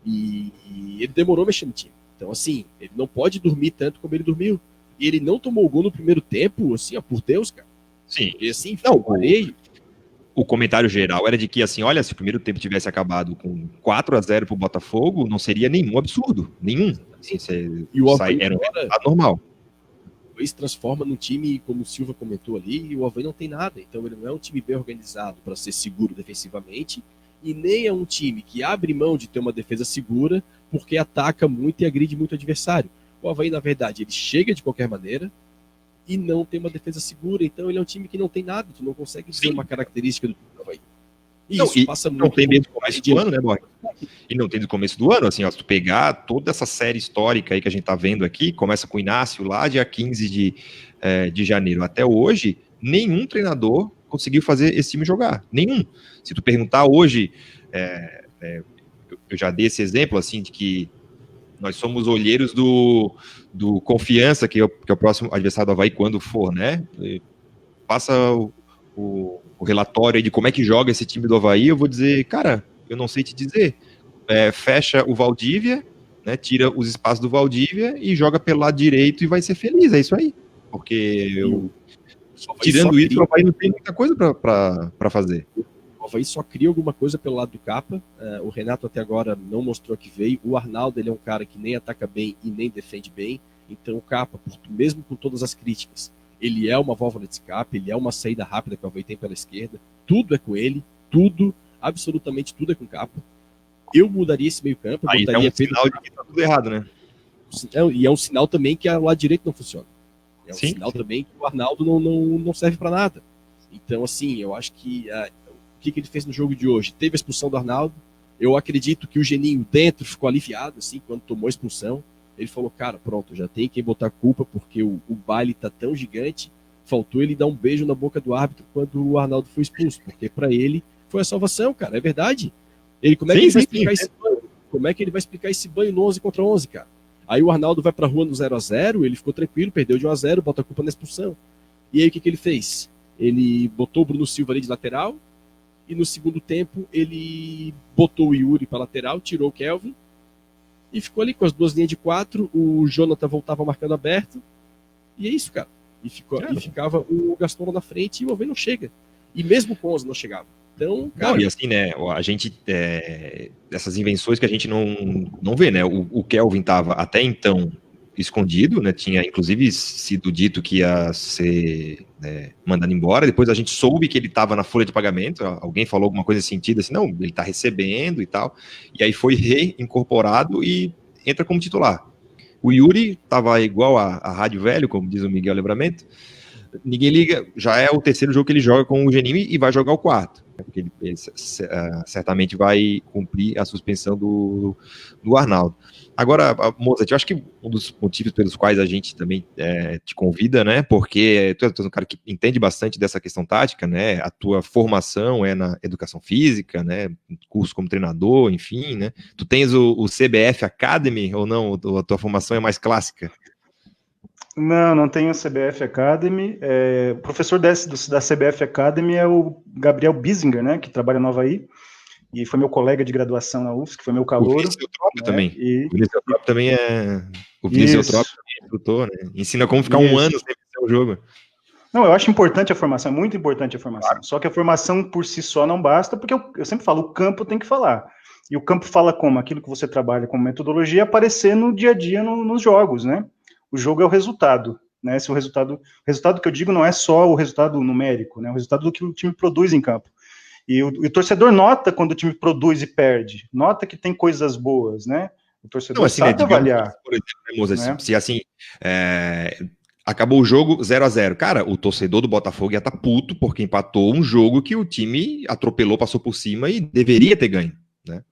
E ele demorou mexendo no time. Então, assim, ele não pode dormir tanto como ele dormiu. E ele não tomou gol no primeiro tempo, assim, ó, por Deus, cara. Sim. E assim, não, o comentário geral era de que, assim, olha, se o primeiro tempo tivesse acabado com 4-0 pro Botafogo, não seria nenhum absurdo. Nenhum. Assim, e o Avaí era um resultado normal. O Avaí se transforma num time, como o Silva comentou ali, e o Avaí não tem nada. Então ele não é um time bem organizado para ser seguro defensivamente, e nem é um time que abre mão de ter uma defesa segura porque ataca muito e agride muito o adversário. O Avaí, na verdade, ele chega de qualquer maneira e não tem uma defesa segura, então ele é um time que não tem nada, tu não consegue dizer uma característica do time do Avaí. E não, isso passa muito. Não tem desde o começo do ano, né, Borges? E não tem desde o começo do ano, assim, ó, se tu pegar toda essa série histórica aí que a gente tá vendo aqui, começa com o Inácio lá, dia 15 de janeiro até hoje, nenhum treinador conseguiu fazer esse time jogar. Nenhum. Se tu perguntar hoje, eu já dei esse exemplo, assim, de que nós somos olheiros do Confiança, que é o próximo adversário do Avaí quando for, né? Passa o relatório aí de como é que joga esse time do Avaí, eu vou dizer, cara, eu não sei te dizer. Fecha o Valdívia, né, tira os espaços do Valdívia e joga pelo lado direito e vai ser feliz, é isso aí. Porque tirando isso, o Avaí não tem muita coisa para fazer. O Avaí só cria alguma coisa pelo lado do Capa. O Renato até agora não mostrou que veio. O Arnaldo, ele é um cara que nem ataca bem e nem defende bem. Então o Capa, mesmo com todas as críticas, ele é uma válvula de escape, ele é uma saída rápida que o Avaí tem pela esquerda. Tudo é com ele, tudo, absolutamente tudo é com o Capa. Eu mudaria esse meio campo. Aí é um sinal de que tá tudo errado, né? E é um sinal também que o lado direito não funciona. É um sim, sinal também que o Arnaldo não serve para nada. Então, assim, eu acho que o que ele fez no jogo de hoje? Teve a expulsão do Arnaldo. Eu acredito que o Geninho dentro ficou aliviado, assim, quando tomou a expulsão. Ele falou, cara, pronto, já tem quem botar culpa, porque o baile tá tão gigante, faltou ele dar um beijo na boca do árbitro quando o Arnaldo foi expulso, porque para ele foi a salvação, cara, é verdade. Como é que ele vai explicar esse banho? Como é que ele vai explicar esse banho no 11 contra 11, cara? Aí o Arnaldo vai pra rua no 0-0, ele ficou tranquilo, perdeu de 1-0, bota a culpa na expulsão. E aí o que ele fez? Ele botou o Bruno Silva ali de lateral, e no segundo tempo ele botou o Yuri para lateral, tirou o Kelvin, e ficou ali com as duas linhas de 4, o Jonathan voltava marcando aberto, e é isso, cara. E ficava o Gaston lá na frente e o Avaí não chega. E mesmo com o 11 não chegava. Então, cara... Não, e assim, né, a gente, essas invenções que a gente não vê, né, o Kelvin estava até então escondido, né, tinha inclusive sido dito que ia ser mandado embora, depois a gente soube que ele estava na folha de pagamento, alguém falou alguma coisa nesse sentido, assim, não, ele está recebendo e tal, e aí foi reincorporado e entra como titular. O Yuri estava igual a Rádio Velho, como diz o Miguel Livramento, ninguém liga, já é o terceiro jogo que ele joga com o Geninho e vai jogar o quarto, porque ele certamente vai cumprir a suspensão do Arnaldo. Agora, Mozart, eu acho que um dos motivos pelos quais a gente também te convida, né, porque tu é um cara que entende bastante dessa questão tática, né, a tua formação é na educação física, né, curso como treinador, enfim, né, tu tens o CBF Academy ou não, a tua formação é mais clássica? Não tenho CBF Academy. O professor da CBF Academy é o Gabriel Biesinger, né, que trabalha no Avaí, e foi meu colega de graduação na UFSC, foi meu calouro. O Vinícius Eutrópio também. O Vinícius Eutrópio também é... O Vinícius Eutrópio também é instrutor, né? Ensina como ficar um ano sem vencer o jogo. Não, eu acho importante a formação, é muito importante a formação. Claro. Só que a formação por si só não basta, porque eu sempre falo, o campo tem que falar. E o campo fala como? Aquilo que você trabalha como metodologia aparecer no dia a dia nos jogos, né? O jogo é o resultado, né? O resultado que eu digo não é só o resultado numérico, né? O resultado do que o time produz em campo. E o torcedor nota quando o time produz e perde, nota que tem coisas boas, né? O torcedor sabe avaliar. Por exemplo, né? Se assim, acabou o jogo 0-0, cara, o torcedor do Botafogo ia estar puto porque empatou um jogo que o time atropelou, passou por cima e deveria ter ganho, né?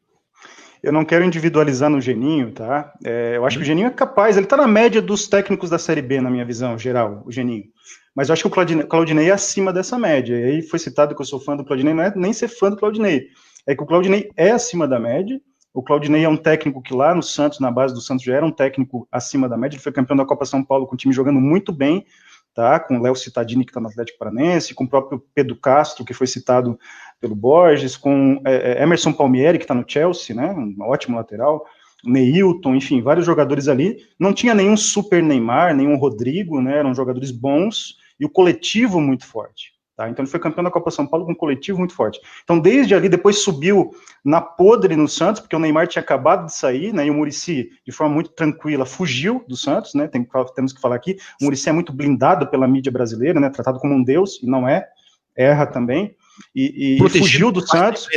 Eu não quero individualizar no Geninho, tá? Eu acho que o Geninho é capaz, ele tá na média dos técnicos da Série B, na minha visão geral, o Geninho. Mas eu acho que o Claudinei é acima dessa média. E aí foi citado que eu sou fã do Claudinei, não é nem ser fã do Claudinei. É que o Claudinei é acima da média, O Claudinei é um técnico que lá no Santos, na base do Santos, já era um técnico acima da média. Ele foi campeão da Copa São Paulo com o time jogando muito bem, tá? Com o Léo Cittadini, que está no Atlético Paranaense, com o próprio Pedro Castro, que foi citado pelo Borges, com Emerson Palmieri, que está no Chelsea, né? Um ótimo lateral. Neilton, enfim, vários jogadores ali. Não tinha nenhum super Neymar, nenhum Rodrigo, né? Eram jogadores bons e o coletivo muito forte. Tá? Então ele foi campeão da Copa São Paulo com um coletivo muito forte. Então desde ali, depois subiu na podre no Santos, porque o Neymar tinha acabado de sair, né, e o Muricy, de forma muito tranquila, fugiu do Santos, né, temos que falar aqui, o Muricy é muito blindado pela mídia brasileira, né, tratado como um deus, e não é, erra também, e fugiu do Santos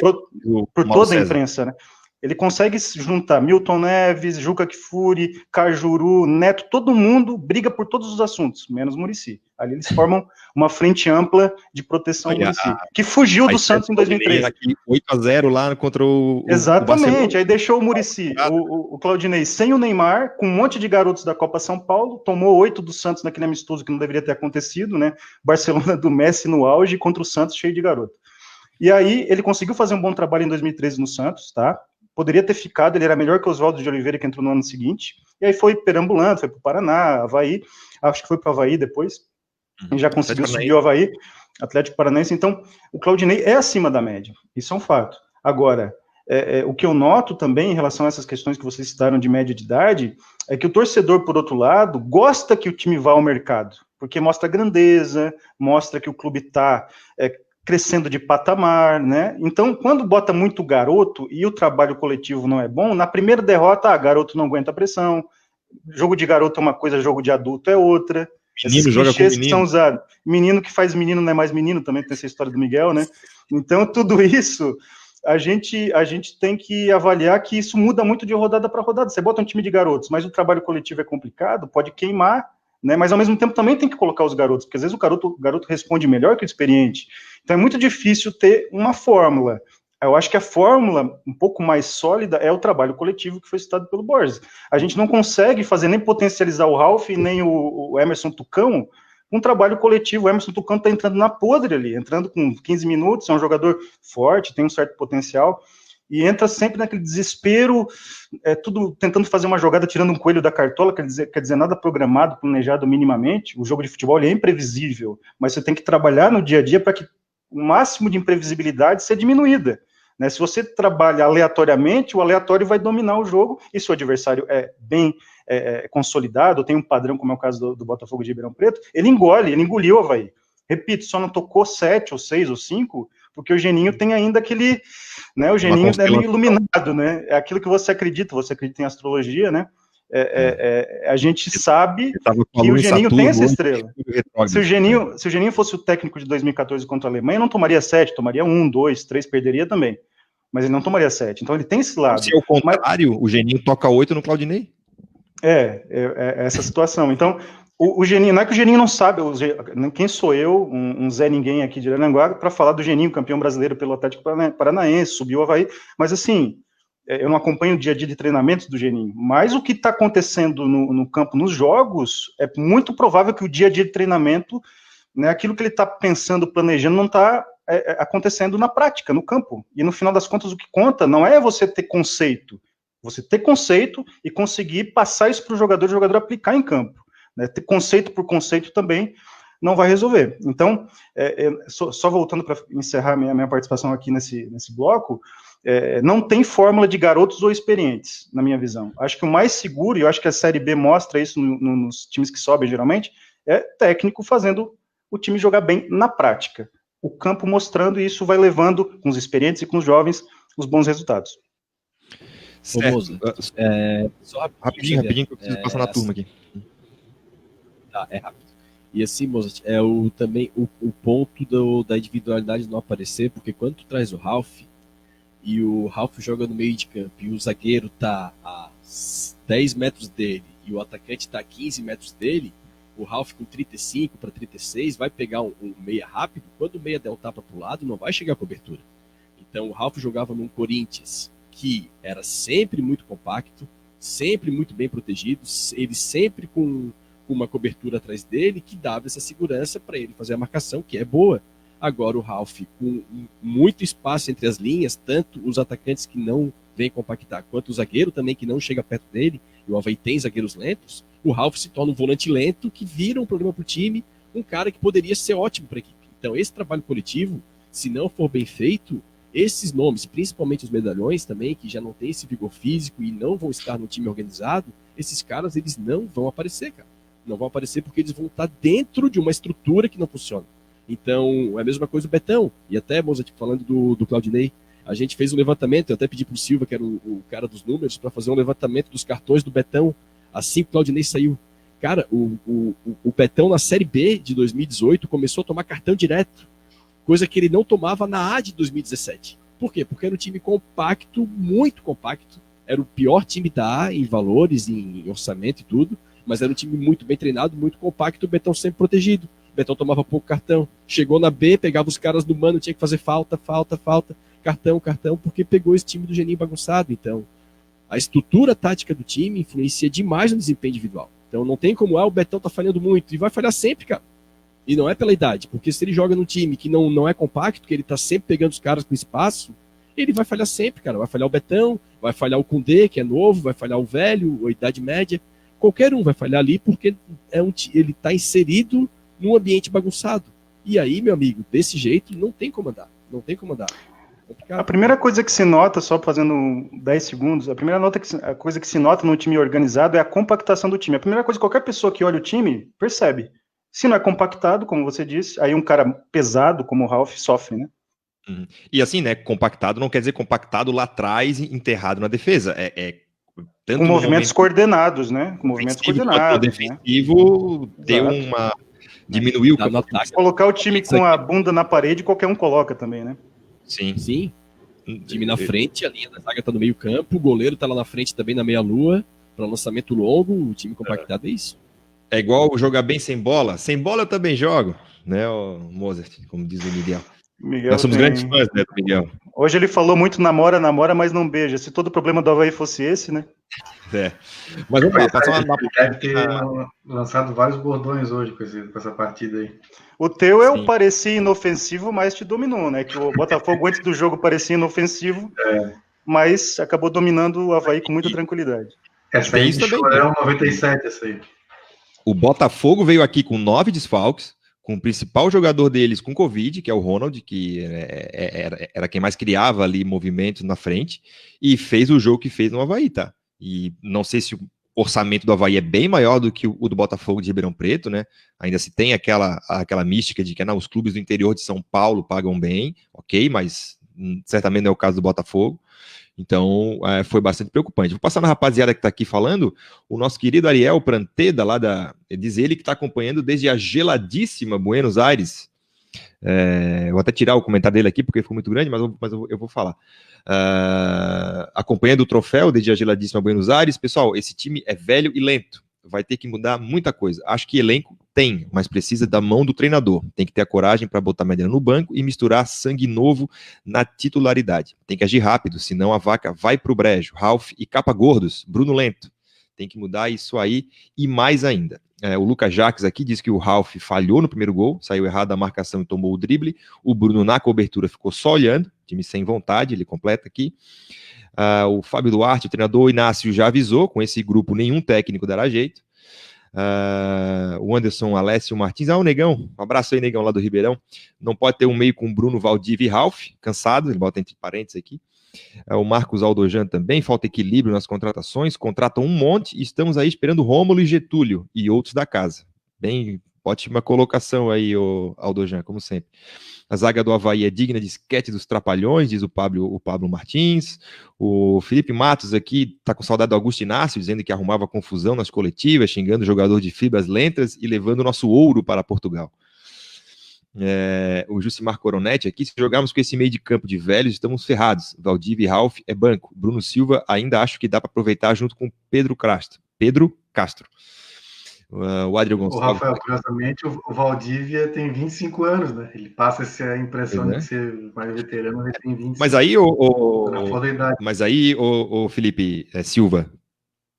por toda a imprensa, né. Ele consegue juntar Milton Neves, Juca Kfouri, Cajuru, Neto, todo mundo briga por todos os assuntos, menos Muricy. Ali eles formam uma frente ampla de proteção ao Muricy, que fugiu do Santos em 2013. 8-0 lá contra o Exatamente, aí deixou o Muricy, o Claudinei sem o Neymar, com um monte de garotos da Copa São Paulo, tomou 8 do Santos naquele amistoso que não deveria ter acontecido, né? Barcelona do Messi no auge contra o Santos cheio de garoto. E aí ele conseguiu fazer um bom trabalho em 2013 no Santos, tá? Poderia ter ficado, ele era melhor que o Oswaldo de Oliveira, que entrou no ano seguinte, e aí foi perambulando, foi para o Paraná, Avaí, acho que foi para o Avaí depois, e já conseguiu subir o Avaí, Atlético Paranaense. Então o Claudinei é acima da média, isso é um fato. Agora, o que eu noto também em relação a essas questões que vocês citaram de média de idade, é que o torcedor, por outro lado, gosta que o time vá ao mercado, porque mostra grandeza, mostra que o clube está crescendo de patamar, né? Então, quando bota muito garoto e o trabalho coletivo não é bom, na primeira derrota, garoto não aguenta pressão, jogo de garoto é uma coisa, jogo de adulto é outra. Menino joga com menino. Que são usados. Menino que faz menino não é mais menino, também tem essa história do Miguel, né? Então, tudo isso, a gente tem que avaliar que isso muda muito de rodada para rodada. Você bota um time de garotos, mas o trabalho coletivo é complicado, pode queimar, né, mas ao mesmo tempo também tem que colocar os garotos, porque às vezes o garoto responde melhor que o experiente. Então é muito difícil ter uma fórmula. Eu acho que a fórmula um pouco mais sólida é o trabalho coletivo que foi citado pelo Borges. A gente não consegue fazer nem potencializar o Ralf, nem o Emerson Tucão, um trabalho coletivo. O Emerson Tucão está entrando na podre ali, entrando com 15 minutos, é um jogador forte, tem um certo potencial, e entra sempre naquele desespero, tudo tentando fazer uma jogada, tirando um coelho da cartola, quer dizer, nada programado, planejado minimamente. O jogo de futebol é imprevisível, mas você tem que trabalhar no dia a dia para que o máximo de imprevisibilidade seja diminuída. Né? Se você trabalha aleatoriamente, o aleatório vai dominar o jogo, e se o adversário é bem consolidado, tem um padrão, como é o caso do Botafogo de Ribeirão Preto, ele engoliu o Avaí. Repito, só não tocou 7 ou 6 ou 5, porque o Geninho tem ainda aquele, né, o Geninho é meio iluminado, né, é aquilo que você acredita em astrologia, né, a gente sabe que o Geninho tem essa estrela. Se o Geninho fosse o técnico de 2014 contra a Alemanha, não tomaria 7, tomaria 1, 2, 3, perderia também, mas ele não tomaria 7, então ele tem esse lado. Se é o contrário, o Geninho toca 8 no Claudinei? Essa situação, então... O Geninho, não é que o Geninho não sabe, quem sou eu, um Zé Ninguém aqui de Aranaguá, para falar do Geninho, campeão brasileiro pelo Atlético Paranaense, subiu o Avaí, mas assim, eu não acompanho o dia a dia de treinamentos do Geninho, mas o que está acontecendo no campo, nos jogos, é muito provável que o dia a dia de treinamento, né, aquilo que ele está pensando, planejando, não está acontecendo na prática, no campo, e no final das contas o que conta não é você ter conceito e conseguir passar isso para o jogador aplicar em campo. Né, ter conceito por conceito também não vai resolver. Então, só voltando para encerrar minha participação aqui nesse bloco, não tem fórmula de garotos ou experientes, na minha visão. Acho que o mais seguro, e eu acho que a Série B mostra isso nos times que sobem geralmente, é técnico fazendo o time jogar bem na prática. O campo mostrando, e isso vai levando, com os experientes e com os jovens, os bons resultados. Certo. Só rapidinho, que eu preciso passar na turma aqui. Tá, é rápido. E assim, Mozart, também o ponto da individualidade não aparecer, porque quando tu traz o Ralf, e o Ralf joga no meio de campo, e o zagueiro tá a 10 metros dele, e o atacante tá a 15 metros dele, o Ralf com 35 para 36 vai pegar um meia rápido, quando o meia der um tapa pro lado, não vai chegar a cobertura. Então o Ralf jogava num Corinthians, que era sempre muito compacto, sempre muito bem protegido, ele sempre com uma cobertura atrás dele que dava essa segurança para ele fazer a marcação, que é boa. Agora o Ralf, com muito espaço entre as linhas, tanto os atacantes que não vem compactar, quanto o zagueiro também, que não chega perto dele, e o Avaí tem zagueiros lentos, o Ralf se torna um volante lento que vira um problema para o time, um cara que poderia ser ótimo para a equipe. Então, esse trabalho coletivo, se não for bem feito, esses nomes, principalmente os medalhões também, que já não tem esse vigor físico e não vão estar no time organizado, esses caras, eles não vão aparecer, cara. Não vão aparecer porque eles vão estar dentro de uma estrutura que não funciona. Então, é a mesma coisa do Betão. E até, Mozart, falando do Claudinei, a gente fez um levantamento, eu até pedi pro Silva, que era o cara dos números, para fazer um levantamento dos cartões do Betão, assim que o Claudinei saiu. Cara, o Betão na Série B de 2018 começou a tomar cartão direto, coisa que ele não tomava na A de 2017. Por quê? Porque era um time compacto, muito compacto, era o pior time da A em valores, em orçamento e tudo, mas era um time muito bem treinado, muito compacto, o Betão sempre protegido. O Betão tomava pouco cartão. Chegou na B, pegava os caras do mano, tinha que fazer falta, cartão, porque pegou esse time do Geninho bagunçado. Então, a estrutura tática do time influencia demais no desempenho individual. Então, não tem como, o Betão tá falhando muito, e vai falhar sempre, cara. E não é pela idade, porque se ele joga num time que não é compacto, que ele tá sempre pegando os caras com espaço, ele vai falhar sempre, cara. Vai falhar o Betão, vai falhar o Koundé, que é novo, vai falhar o velho, a idade média. Qualquer um vai falhar ali porque ele está inserido num ambiente bagunçado. E aí, meu amigo, desse jeito, não tem como andar. Não tem como andar. A primeira coisa que se nota, só fazendo 10 segundos, a coisa que se nota no time organizado é a compactação do time. A primeira coisa que qualquer pessoa que olha o time percebe. Se não é compactado, como você disse, aí um cara pesado como o Ralf sofre, né? E assim, né, compactado não quer dizer compactado lá atrás e enterrado na defesa. Tanto com movimentos coordenados, né? Com movimentos coordenados. O defensivo deu diminuiu o ataque. Colocar o time com a bunda na parede, qualquer um coloca também, né? Sim. O time na frente, a linha da zaga tá no meio campo, o goleiro tá lá na frente também na meia-lua, para lançamento longo, o time compactado é isso. É igual jogar bem sem bola. Sem bola eu também jogo, né, Mozart, como diz o Miguel. Nós somos grandes fãs, né, do Miguel. Hoje ele falou muito namora, mas não beija. Se todo o problema do Avaí fosse esse, né? Mas vamos lá, passar uma... Deve ter lançado vários bordões hoje com essa partida aí. O teu é o parecia inofensivo, mas te dominou, né? Que o Botafogo antes do jogo parecia inofensivo, mas acabou dominando o Avaí com muita tranquilidade. Essa aí de Chorão 97, essa aí. O Botafogo veio aqui com 9 desfalques, com o principal jogador deles com Covid, que é o Ronald, que era quem mais criava ali movimentos na frente, e fez o jogo que fez no Avaí, tá? E não sei se o orçamento do Avaí é bem maior do que o do Botafogo de Ribeirão Preto, né? Ainda se tem aquela mística de que os clubes do interior de São Paulo pagam bem, ok, mas certamente não é o caso do Botafogo. Então, foi bastante preocupante. Vou passar na rapaziada que está aqui falando, o nosso querido Ariel Pranteda, diz ele que está acompanhando desde a geladíssima Buenos Aires. Vou até tirar o comentário dele aqui, porque ficou muito grande, mas eu vou falar. Acompanhando o troféu desde a geladíssima Buenos Aires. Pessoal, esse time é velho e lento. Vai ter que mudar muita coisa. Acho que elenco tem, mas precisa da mão do treinador. Tem que ter a coragem para botar Medina no banco e misturar sangue novo na titularidade. Tem que agir rápido, senão a vaca vai pro brejo. Ralf e capa gordos, Bruno Lento. Tem que mudar isso aí e mais ainda. O Lucas Jacques aqui diz que o Ralf falhou no primeiro gol, saiu errado a marcação e tomou o drible. O Bruno na cobertura ficou só olhando, time sem vontade, ele completa aqui. O Fábio Duarte, o treinador Inácio, já avisou, com esse grupo nenhum técnico dará jeito. O Anderson Alessio Martins, o Negão, um abraço aí, Negão, lá do Ribeirão. Não pode ter um meio com Bruno, Valdívia e Ralf, cansado, ele bota entre parênteses aqui. O Marcos Aldojan também, falta equilíbrio nas contratações, contratam um monte e estamos aí esperando Rômulo e Getúlio e outros da casa. Bem, ótima colocação aí, Aldojan, como sempre. A zaga do Avaí é digna de esquete dos Trapalhões, diz o Pablo Martins. O Felipe Matos aqui está com saudade do Augusto Inácio, dizendo que arrumava confusão nas coletivas, xingando o jogador de fibras lentas e levando o nosso ouro para Portugal. O Jucimar Coronetti aqui, se jogarmos com esse meio de campo de velhos, estamos ferrados. Valdívia e Ralf é banco. Bruno Silva ainda acho que dá para aproveitar junto com Pedro Castro. O Adriel Gonçalves. O Rafael, curiosamente, o Valdívia tem 25 anos, né? Ele passa essa impressão de ser mais veterano, ele tem 25. Mas aí, o Felipe Silva,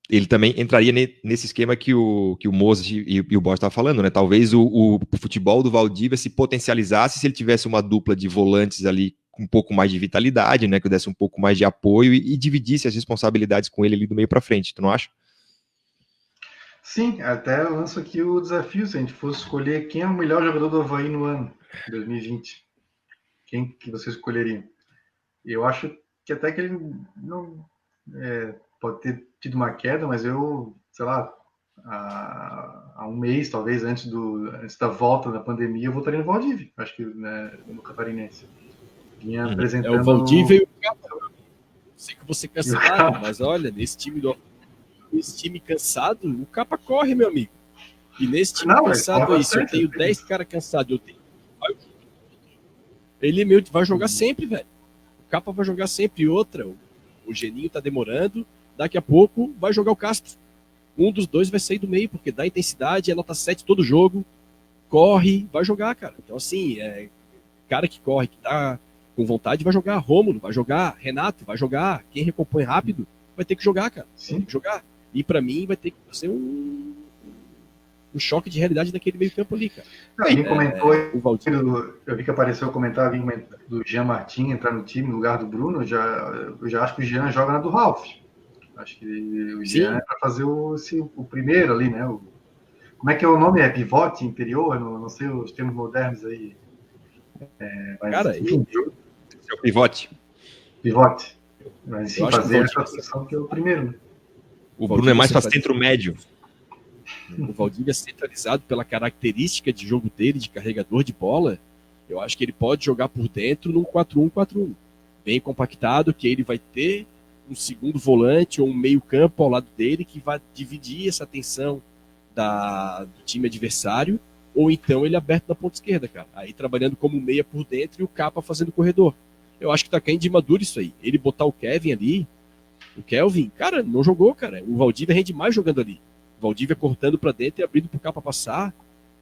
ele também entraria nesse esquema que o Mozart e o Borges estavam falando, né? Talvez o futebol do Valdívia se potencializasse se ele tivesse uma dupla de volantes ali um pouco mais de vitalidade, né, que eu desse um pouco mais de apoio e dividisse as responsabilidades com ele ali do meio para frente, tu não acha? Sim, até eu lanço aqui o desafio, se a gente fosse escolher quem é o melhor jogador do Avaí no ano 2020, quem que você escolheria? Eu acho que até que ele não pode ter tido uma queda, mas eu, sei lá, há um mês, talvez, antes da volta da pandemia, eu votaria no Valdívia, acho que, né, no Catarinense. Vinha É o apresentando... Valdívia e o Capa. Sei que você E o cancelado, Capa. mas olha, nesse time cansado, o Capa corre, meu amigo. E nesse time Não, cansado aí, se eu tenho 10 caras cansados, eu tenho... Ele meio vai jogar sempre, velho. O Capa vai jogar sempre. E outra, o Geninho tá demorando, daqui a pouco vai jogar o Castro. Um dos dois vai sair do meio, porque dá intensidade, é nota 7 todo jogo, corre, vai jogar, cara. Então, assim, cara que corre, que tá com vontade, vai jogar. Rômulo, vai jogar. Renato, vai jogar. Quem recompõe rápido, vai ter que jogar, cara. Vai ter que jogar. E pra mim, vai ter que ser um choque de realidade daquele meio campo ali, cara. Alguém comentou, o Valdívia. eu vi que apareceu o comentário do Jean Martin entrar no time no lugar do Bruno, eu já acho que o Jean joga na do Ralf. Acho que o Jean é para fazer o primeiro ali, né? Como é que é o nome? É pivote interior? Não sei os termos modernos aí. Mas, cara, enfim, É o pivote. Pivote. Mas sim, fazer essa função que é o primeiro. Né? O Bruno é mais para centro-médio. O Valdívia é centralizado pela característica de jogo dele, de carregador de bola. Eu acho que ele pode jogar por dentro num 4-1-4-1. Bem compactado, que ele vai ter um segundo volante ou um meio campo ao lado dele que vai dividir essa atenção do time adversário, ou então ele aberto na ponta esquerda, cara. Aí trabalhando como meia por dentro e o Capa fazendo corredor. Eu acho que tá caindo de maduro isso aí. Ele botar o Kevin ali, o Kelvin, cara, não jogou, cara. O Valdívia rende mais jogando ali. O Valdívia cortando para dentro e abrindo pro Capa passar,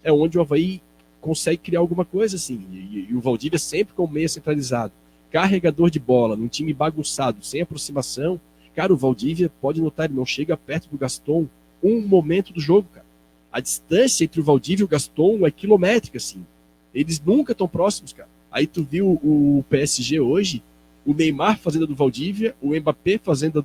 é onde o Avaí consegue criar alguma coisa, assim. E o Valdívia sempre com meia centralizado. Carregador de bola, num time bagunçado, sem aproximação, cara, o Valdívia, pode notar, ele não chega perto do Gaston um momento do jogo, cara. A distância entre o Valdívia e o Gaston é quilométrica, assim. Eles nunca estão próximos, cara. Aí tu viu o PSG hoje, o Neymar fazendo a do Valdívia, o Mbappé fazendo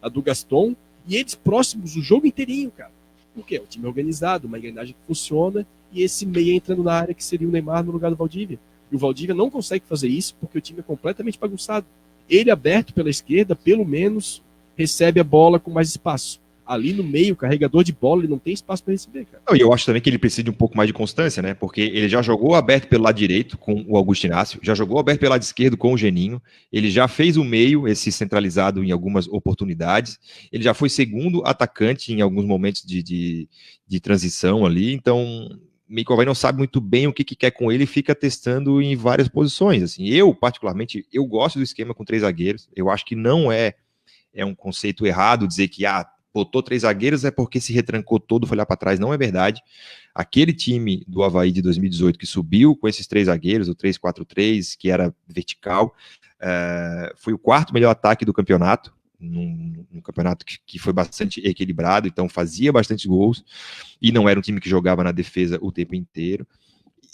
a do Gaston, e eles próximos o jogo inteirinho, cara. Por quê? É um time organizado, uma engrenagem que funciona, e esse meia entrando na área que seria o Neymar no lugar do Valdívia. E o Valdívia não consegue fazer isso porque o time é completamente bagunçado. Ele aberto pela esquerda, pelo menos, recebe a bola com mais espaço. Ali no meio, carregador de bola, ele não tem espaço para receber, cara. E eu acho também que ele precisa de um pouco mais de constância, né? Porque ele já jogou aberto pelo lado direito com o Augusto Inácio, já jogou aberto pelo lado esquerdo com o Geninho, ele já fez o meio, esse centralizado em algumas oportunidades, ele já foi segundo atacante em alguns momentos de transição ali, então meio que o Avaí não sabe muito bem o que quer com ele e fica testando em várias posições. Assim, eu, particularmente, eu gosto do esquema com 3 zagueiros, eu acho que não é um conceito errado dizer que, botou 3 zagueiros é porque se retrancou todo, foi lá para trás. Não é verdade. Aquele time do Avaí de 2018 que subiu com esses 3 zagueiros, o 3-4-3, que era vertical, foi o 4º melhor ataque do campeonato, num campeonato que foi bastante equilibrado, então fazia bastante gols, e não era um time que jogava na defesa o tempo inteiro.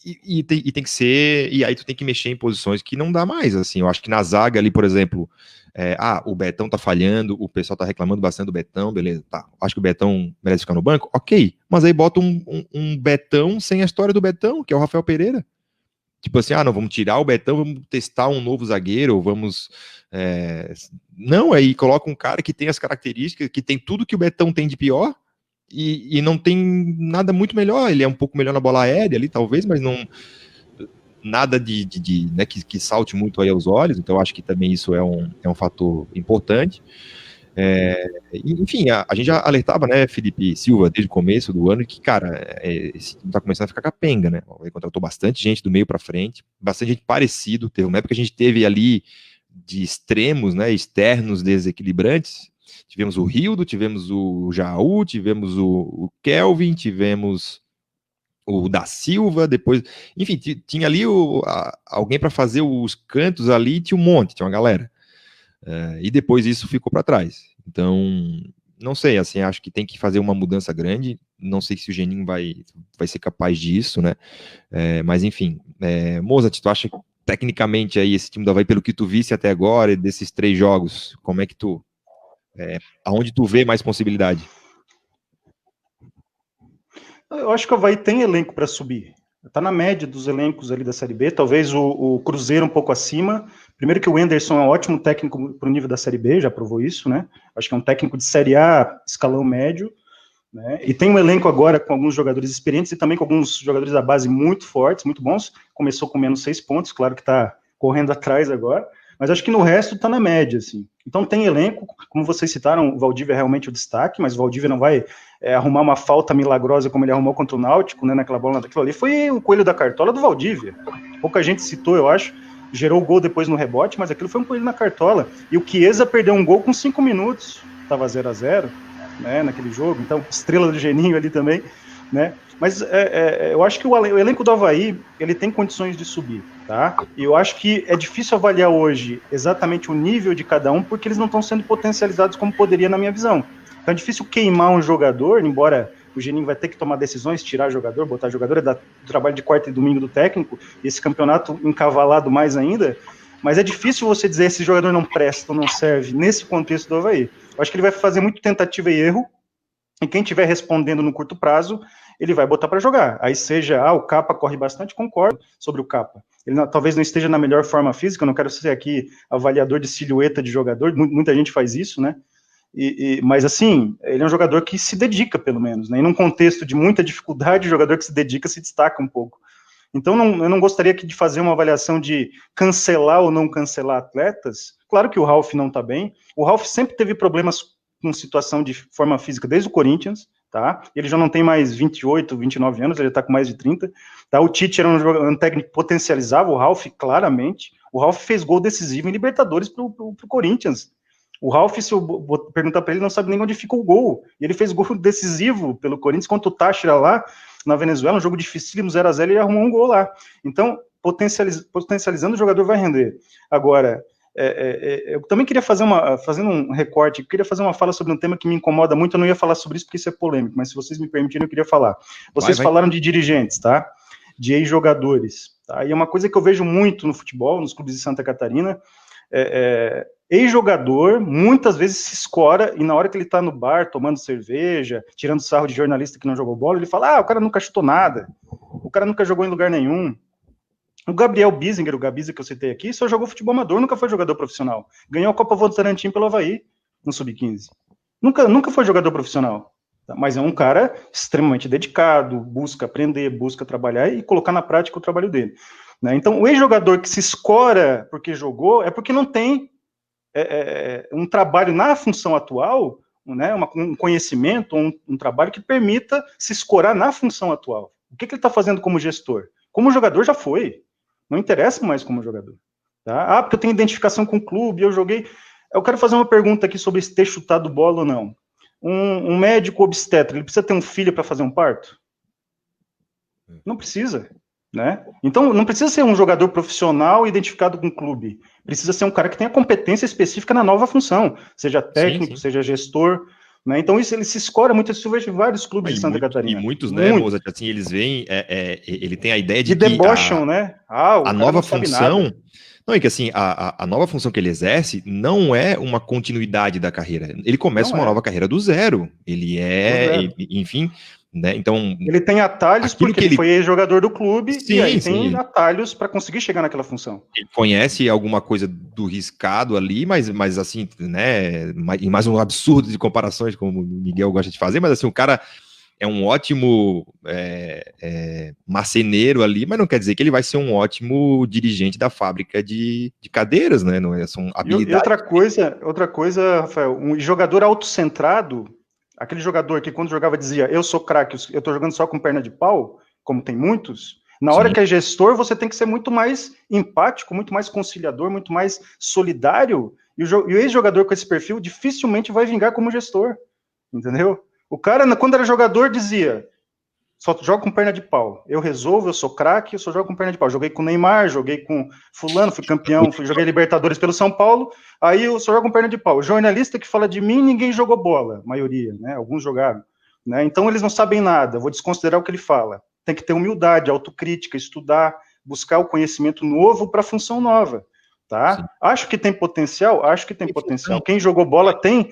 E tem que ser, e aí tu tem que mexer em posições que não dá mais, assim, eu acho que na zaga ali, por exemplo, o Betão tá falhando, o pessoal tá reclamando bastante do Betão, beleza, tá, acho que o Betão merece ficar no banco, ok, mas aí bota um Betão sem a história do Betão, que é o Rafael Pereira, tipo assim, não, vamos tirar o Betão, vamos testar um novo zagueiro, vamos, não, aí coloca um cara que tem as características, que tem tudo que o Betão tem de pior, e não tem nada muito melhor, ele é um pouco melhor na bola aérea ali, talvez, mas não nada né, que salte muito aí aos olhos, então acho que também isso é um fator importante. Enfim, a gente já alertava, né, Felipe Silva, desde o começo do ano, que, cara, esse time tá começando a ficar capenga, né, ele contratou bastante gente do meio para frente, bastante gente parecido, teve uma época que a gente teve ali de extremos, né, externos desequilibrantes. Tivemos o Rildo, tivemos o Jaú, tivemos o Kelvin, tivemos o da Silva, depois, enfim, tinha ali alguém para fazer os cantos ali, tinha um monte, tinha uma galera. E depois isso ficou para trás. Então, não sei, assim, acho que tem que fazer uma mudança grande, não sei se o Geninho vai ser capaz disso, né? Mas enfim, Mozart, tu acha tecnicamente aí esse time do Avaí, pelo que tu visse até agora, desses 3 jogos, como é que tu, aonde tu vê mais possibilidade? Eu acho que o Avaí tem elenco para subir. Está na média dos elencos ali da Série B, talvez o Cruzeiro um pouco acima. Primeiro que o Enderson é um ótimo técnico para o nível da Série B, já provou isso, né? Acho que é um técnico de Série A, escalão médio, né? E tem um elenco agora com alguns jogadores experientes e também com alguns jogadores da base muito fortes, muito bons. Começou com menos 6 pontos, claro que está correndo atrás agora, mas acho que no resto está na média, assim. Então tem elenco, como vocês citaram, o Valdívia é realmente o destaque, mas o Valdívia não vai arrumar uma falta milagrosa como ele arrumou contra o Náutico, né, naquela bola, daquilo ali, foi o coelho da cartola do Valdívia. Pouca gente citou, eu acho, gerou o gol depois no rebote, mas aquilo foi um coelho na cartola. E o Chiesa perdeu um gol com 5 minutos, estava 0-0, né, naquele jogo, então estrela do Geninho ali também, né, mas eu acho que o elenco do Avaí, ele tem condições de subir, tá, e eu acho que é difícil avaliar hoje exatamente o nível de cada um, porque eles não estão sendo potencializados como poderia na minha visão. Então é difícil queimar um jogador, embora o Geninho vai ter que tomar decisões, tirar jogador, botar jogador, é do trabalho de quarta e domingo do técnico, e esse campeonato encavalado mais ainda, mas é difícil você dizer esse jogador não presta ou não serve nesse contexto do Avaí. Eu acho que ele vai fazer muito tentativa e erro, e quem estiver respondendo no curto prazo, ele vai botar para jogar. Aí seja, o Capa corre bastante, concordo sobre o Capa. Ele talvez não esteja na melhor forma física, eu não quero ser aqui avaliador de silhueta de jogador, muita gente faz isso, né? Mas assim, ele é um jogador que se dedica, pelo menos, né? E num contexto de muita dificuldade, o jogador que se dedica se destaca um pouco. Então, eu não gostaria de fazer uma avaliação de cancelar ou não cancelar atletas. Claro que o Ralf não está bem. O Ralf sempre teve problemas com situação de forma física desde o Corinthians, tá? Ele já não tem mais 28, 29 anos, ele está com mais de 30. Tá? O Tite era um técnico que potencializava o Ralf claramente. O Ralf fez gol decisivo em Libertadores para o Corinthians. O Ralf, se eu perguntar para ele, não sabe nem onde fica o gol. E ele fez gol decisivo pelo Corinthians contra o Táchira lá na Venezuela, um jogo dificílimo, 0-0, ele arrumou um gol lá. Então, potencializando, o jogador vai render. Agora, eu também queria fazendo um recorte, queria fazer uma fala sobre um tema que me incomoda muito, eu não ia falar sobre isso porque isso é polêmico, mas se vocês me permitirem, eu queria falar. Vocês falaram de dirigentes, tá? De ex-jogadores, tá? E é uma coisa que eu vejo muito no futebol, nos clubes de Santa Catarina, ex-jogador muitas vezes se escora e na hora que ele tá no bar tomando cerveja, tirando sarro de jornalista que não jogou bola, ele fala, o cara nunca chutou nada, o cara nunca jogou em lugar nenhum. O Gabriel Biesinger, o Gabiza que eu citei aqui, só jogou futebol amador, nunca foi jogador profissional. Ganhou a Copa Votorantim pelo Avaí, no Sub-15. Nunca foi jogador profissional. Mas é um cara extremamente dedicado, busca aprender, busca trabalhar e colocar na prática o trabalho dele. Né? Então, o ex-jogador que se escora porque jogou é porque não tem um trabalho na função atual, né, um conhecimento, um trabalho que permita se escorar na função atual. O que ele está fazendo como gestor? Como jogador já foi. Não interessa mais como jogador. Tá? Porque eu tenho identificação com o clube, eu joguei... Eu quero fazer uma pergunta aqui sobre ter chutado bola ou não. Um médico obstetra, ele precisa ter um filho para fazer um parto? Não precisa. Né? Então, não precisa ser um jogador profissional identificado com o clube. Precisa ser um cara que tenha competência específica na nova função, seja técnico, sim. Seja gestor. Né? Então, isso ele se escora muito. Eu vejo vários clubes de Santa Catarina. E muitos, né, Mozart, assim, eles veem, ele tem a ideia de que debocham, né? A nova função... Não, é que assim, a nova função que ele exerce não é uma continuidade da carreira. Ele começa uma nova carreira do zero. Enfim... Né? Então, ele tem atalhos porque ele foi jogador do clube, sim, e aí tem atalhos para conseguir chegar naquela função. Ele conhece alguma coisa do riscado ali, mas assim, né, em mais um absurdo de comparações, como o Miguel gosta de fazer, mas assim, o cara é um ótimo marceneiro ali, mas não quer dizer que ele vai ser um ótimo dirigente da fábrica de cadeiras, né? Não são habilidades. E outra coisa, Rafael, um jogador autocentrado, aquele jogador que quando jogava dizia, eu sou craque, eu tô jogando só com perna de pau, como tem muitos, na hora que é gestor, você tem que ser muito mais empático, muito mais conciliador, muito mais solidário, e o ex-jogador com esse perfil dificilmente vai vingar como gestor, entendeu? O cara, quando era jogador, dizia, só jogo com perna de pau, eu resolvo, eu sou craque, eu só jogo com perna de pau, joguei com o Neymar, joguei com fulano, fui campeão, joguei Libertadores pelo São Paulo, aí eu só jogo com perna de pau. O jornalista que fala de mim, ninguém jogou bola, maioria, né, alguns jogaram, né, então eles não sabem nada, vou desconsiderar o que ele fala, tem que ter humildade, autocrítica, estudar, buscar o conhecimento novo para a função nova, tá? Sim. Acho que tem potencial. Quem jogou bola tem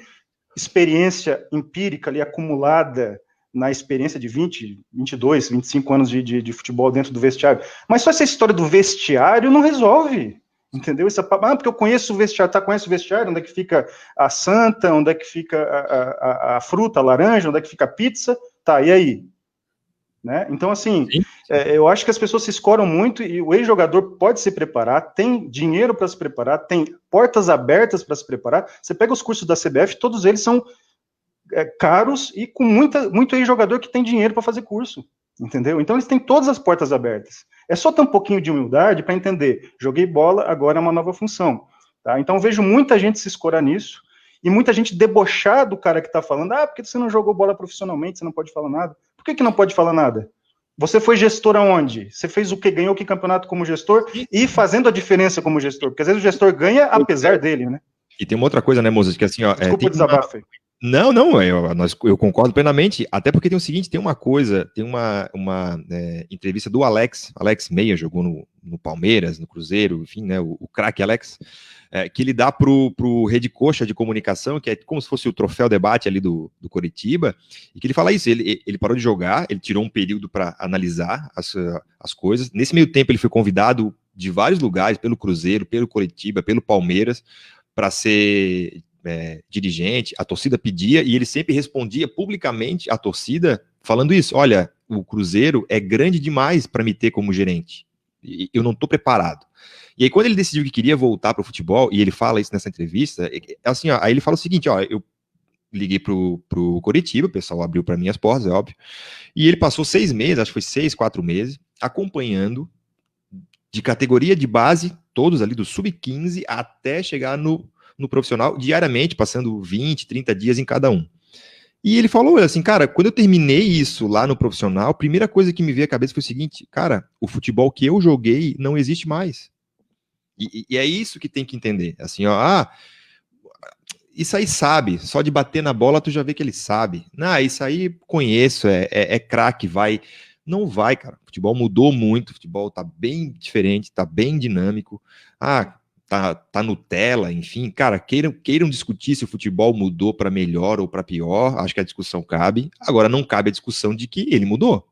experiência empírica ali acumulada na experiência de 20, 22, 25 anos de futebol dentro do vestiário. Mas só essa história do vestiário não resolve, entendeu? Porque eu conheço o vestiário, conhece o vestiário, onde é que fica a santa, onde é que fica a fruta, a laranja, onde é que fica a pizza, tá, e aí? Né? Então, assim, eu acho que as pessoas se escoram muito e o ex-jogador pode se preparar, tem dinheiro para se preparar, tem portas abertas para se preparar. Você pega os cursos da CBF, todos eles são caros e com muito ex-jogador que tem dinheiro para fazer curso, entendeu? Então, eles têm todas as portas abertas. É só ter um pouquinho de humildade para entender, joguei bola, agora é uma nova função. Tá? Então, eu vejo muita gente se escorar nisso e muita gente debochar do cara que está falando, porque você não jogou bola profissionalmente, você não pode falar nada. Por que não pode falar nada? Você foi gestor aonde? Você fez o que? Ganhou que campeonato como gestor e fazendo a diferença como gestor, porque às vezes o gestor ganha apesar dele, né? E tem uma outra coisa, né, Mozart, que assim, ó... Desculpa o desabafo aí. Não, eu concordo plenamente, até porque tem o seguinte, tem uma entrevista do Alex Meia, jogou no Palmeiras, no Cruzeiro, enfim, né, o craque Alex, que ele dá pro Rede Coxa de comunicação, que é como se fosse o troféu debate ali do Coritiba, e que ele fala isso, ele parou de jogar, ele tirou um período para analisar as coisas, nesse meio tempo ele foi convidado de vários lugares, pelo Cruzeiro, pelo Coritiba, pelo Palmeiras, para ser... dirigente, a torcida pedia e ele sempre respondia publicamente à torcida falando isso, olha, o Cruzeiro é grande demais para me ter como gerente, e eu não estou preparado. E aí quando ele decidiu que queria voltar para o futebol, e ele fala isso nessa entrevista, assim, ó, aí ele fala o seguinte, ó, eu liguei pro Coritiba, o pessoal abriu para mim as portas, é óbvio, e ele passou 6 meses, acho que foi 4 meses, acompanhando de categoria de base, todos ali do sub-15 até chegar no profissional, diariamente, passando 20, 30 dias em cada um. E ele falou assim, cara, quando eu terminei isso lá no profissional, a primeira coisa que me veio à cabeça foi o seguinte, cara, o futebol que eu joguei não existe mais. E é isso que tem que entender. Assim, ó, isso aí sabe, só de bater na bola tu já vê que ele sabe. Não, isso aí conheço, é craque, vai. Não vai, cara. O futebol mudou muito, o futebol tá bem diferente, tá bem dinâmico. Tá Nutella, enfim, cara, queiram discutir se o futebol mudou para melhor ou para pior, acho que a discussão cabe, agora não cabe a discussão de que ele mudou,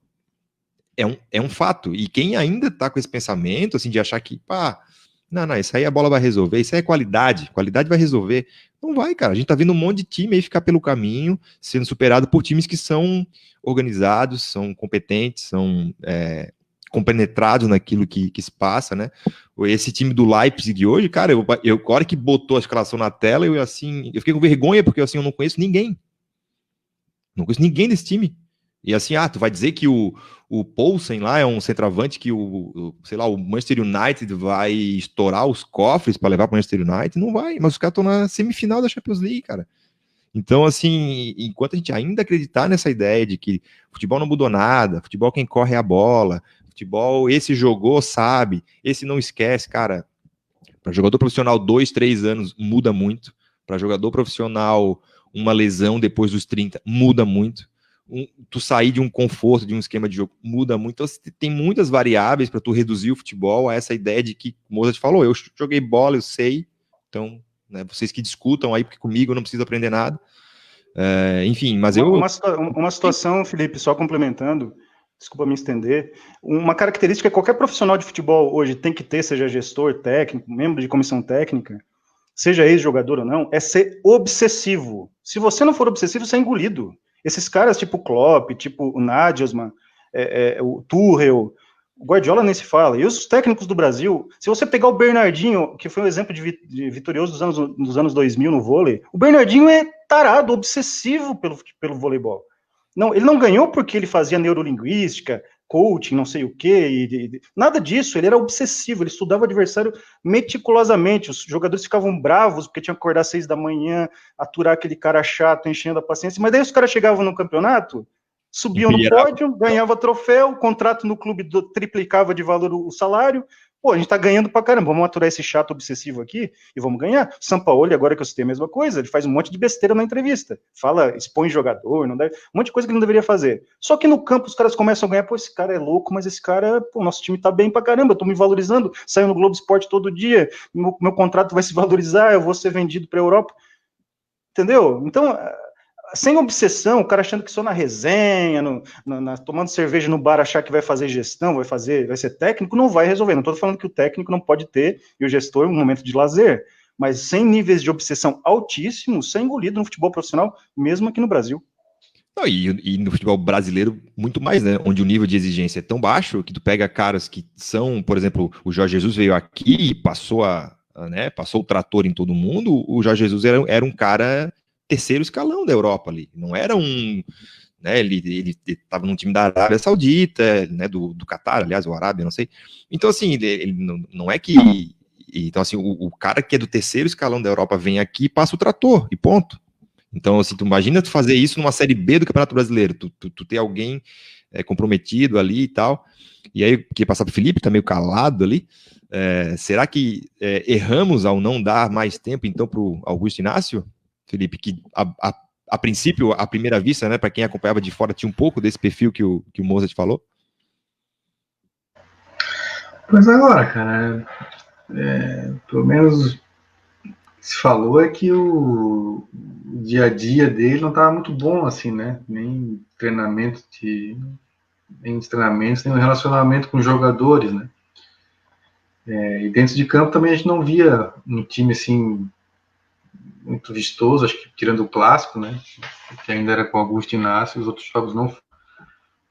é um fato, e quem ainda tá com esse pensamento, assim, de achar que, não, isso aí a bola vai resolver, isso aí é qualidade vai resolver, não vai, cara, a gente tá vendo um monte de time aí ficar pelo caminho, sendo superado por times que são organizados, são competentes, são compenetrados naquilo que se passa, né? Esse time do Leipzig hoje, cara, eu a hora que botou a escalação na tela, eu fiquei com vergonha, porque assim, eu não conheço ninguém. Não conheço ninguém desse time. E assim, tu vai dizer que o Poulsen lá é um centroavante que sei lá, o Manchester United vai estourar os cofres para levar para o Manchester United? Não vai, mas os caras estão na semifinal da Champions League, cara. Então, assim, enquanto a gente ainda acreditar nessa ideia de que futebol não mudou nada, futebol quem corre é a bola, futebol, esse jogou, sabe, esse não esquece, cara, para jogador profissional 2, 3 anos muda muito, para jogador profissional uma lesão depois dos 30 muda muito, tu sair de um conforto, de um esquema de jogo, muda muito, então tem muitas variáveis para tu reduzir o futebol a essa ideia de que, como o Mozart falou, eu joguei bola, eu sei, então, né, vocês que discutam aí, porque comigo eu não preciso aprender nada, enfim, mas uma situação, Felipe, só complementando, desculpa me estender, uma característica que qualquer profissional de futebol hoje tem que ter, seja gestor, técnico, membro de comissão técnica, seja ex-jogador ou não, é ser obsessivo. Se você não for obsessivo, você é engolido. Esses caras tipo Klopp, tipo o Nagelsmann, o Tuchel, o Guardiola nem se fala, e os técnicos do Brasil, se você pegar o Bernardinho, que foi um exemplo de vitorioso dos anos 2000 no vôlei, o Bernardinho é tarado, obsessivo pelo voleibol. Não, ele não ganhou porque ele fazia neurolinguística, coaching, não sei o quê, nada disso, ele era obsessivo, ele estudava o adversário meticulosamente, os jogadores ficavam bravos porque tinham que acordar às 6 da manhã, aturar aquele cara chato, enchendo a paciência, mas daí os caras chegavam no campeonato, subiam no pódio, ganhava troféu, o contrato no clube triplicava de valor o salário, Pô, a gente tá ganhando pra caramba, vamos aturar esse chato obsessivo aqui e vamos ganhar. O Sampaoli, agora que eu citei a mesma coisa, ele faz um monte de besteira na entrevista. Fala, expõe jogador, não deve, um monte de coisa que ele não deveria fazer. Só que no campo os caras começam a ganhar, pô, esse cara é louco, mas esse cara, pô, nosso time tá bem pra caramba, eu tô me valorizando, saio no Globo Esporte todo dia, meu contrato vai se valorizar, eu vou ser vendido pra Europa. Entendeu? Então, sem obsessão, o cara achando que só na resenha, tomando cerveja no bar, achar que vai fazer gestão, vai ser técnico, não vai resolver. Não estou falando que o técnico não pode ter, e o gestor, um momento de lazer, mas sem níveis de obsessão altíssimos, ser engolido no futebol profissional, mesmo aqui no Brasil. Não, e no futebol brasileiro, muito mais, né? Onde o nível de exigência é tão baixo que tu pega caras que são, por exemplo, o Jorge Jesus veio aqui e passou passou o trator em todo mundo. O Jorge Jesus era um cara terceiro escalão da Europa ali. Não era um. Né, ele estava num time da Arábia Saudita, né, do Catar, aliás, o Arábia, não sei. Então, assim, ele não é que. Então, assim, o cara que é do terceiro escalão da Europa vem aqui e passa o trator, e ponto. Então, assim, tu imagina tu fazer isso numa Série B do Campeonato Brasileiro, tu ter alguém comprometido ali e tal, e aí, que passar pro Felipe, tá meio calado ali, será que erramos ao não dar mais tempo, então, pro Augusto Inácio, Felipe, que a princípio, à primeira vista, né, para quem acompanhava de fora, tinha um pouco desse perfil que o Mozart falou? Pois agora, cara, pelo menos se falou é que o dia a dia dele não estava muito bom, assim, né? Nem treinamentos, nem um relacionamento com os jogadores, né? E dentro de campo também a gente não via um time assim muito vistoso, acho que tirando o clássico, né? Que ainda era com Augusto Inácio, os outros jogos não.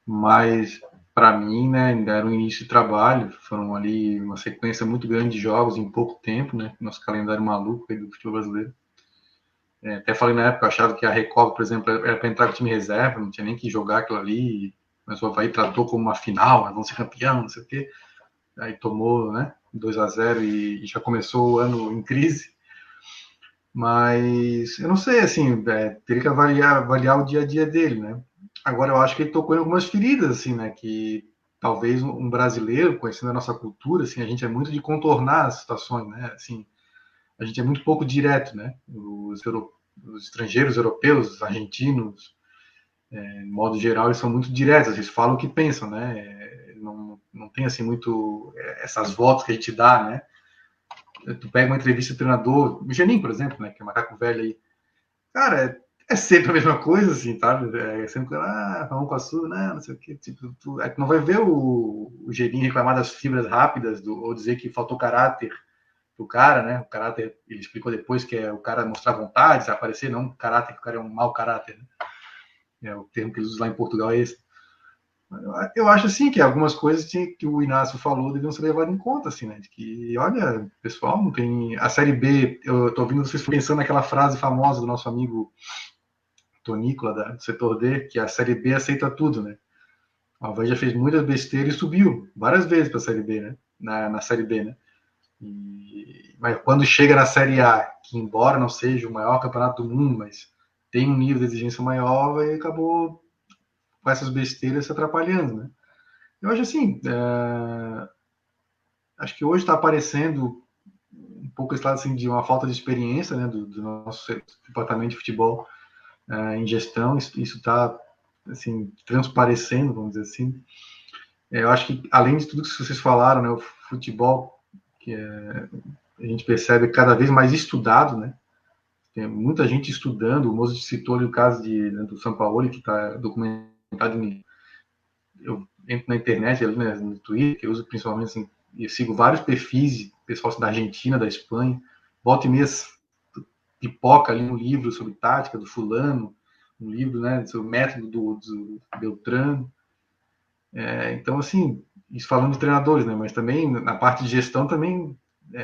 Mas para mim, né? Ainda era o início de trabalho, foram ali uma sequência muito grande de jogos em pouco tempo, né? Nosso calendário maluco aí do futebol brasileiro. Até falei na época, eu achava que a Recopa, por exemplo, era para entrar com o time reserva, não tinha nem que jogar aquilo ali, mas o Avaí tratou como uma final, nós vamos ser campeão, não sei o quê. Aí tomou, né, 2-0 e já começou o ano em crise. Mas eu não sei, assim, teria que avaliar o dia a dia dele, né? Agora eu acho que ele tocou em algumas feridas, assim, né, que talvez um brasileiro, conhecendo a nossa cultura, assim, a gente é muito de contornar as situações, né? Assim, a gente é muito pouco direto, né? Os estrangeiros europeus, os argentinos, de modo geral, eles são muito diretos, eles falam o que pensam, né? Não tem assim muito essas voltas que a gente dá, né? Tu pega uma entrevista do treinador, o Geninho, por exemplo, né? Que é macaco velho aí. Cara, é sempre a mesma coisa, assim, tá? É sempre, vamos com a sua, né? Não sei o quê. Tipo, tu não vai ver o Geninho reclamar das fibras rápidas ou dizer que faltou caráter do cara, né? O caráter, ele explicou depois que é o cara mostrar vontade, se aparecer, não caráter, que o cara é um mau caráter, né? O termo que eles usam lá em Portugal é esse. Eu acho assim que algumas coisas que o Inácio falou deviam ser levadas em conta, assim, né? De que, olha, pessoal, não tem. A Série B, eu tô ouvindo vocês pensando naquela frase famosa do nosso amigo Tonícola, do setor D, que a Série B aceita tudo, né? O Avaí já fez muitas besteiras e subiu várias vezes para a Série B, né? Na Série B, né? Mas quando chega na Série A, que embora não seja o maior campeonato do mundo, mas tem um nível de exigência maior, e acabou com essas besteiras se atrapalhando, né? Eu acho assim, acho que hoje está aparecendo um pouco esse lado assim, de uma falta de experiência, né, do nosso departamento de futebol em gestão, isso está assim, transparecendo, vamos dizer assim. Eu acho que, além de tudo que vocês falaram, né, o futebol, que a gente percebe cada vez mais estudado, né? Tem muita gente estudando. O Mozart citou ali o caso do Sampaoli, que está documentado eu entro na internet, ali, né, no Twitter, que eu uso principalmente assim, e sigo vários perfis de pessoal assim, da Argentina, da Espanha, volta e meia pipoca ali um livro sobre tática do fulano, um livro, né, sobre o método do Beltrano. Então, assim, isso falando de treinadores, né, mas também na parte de gestão também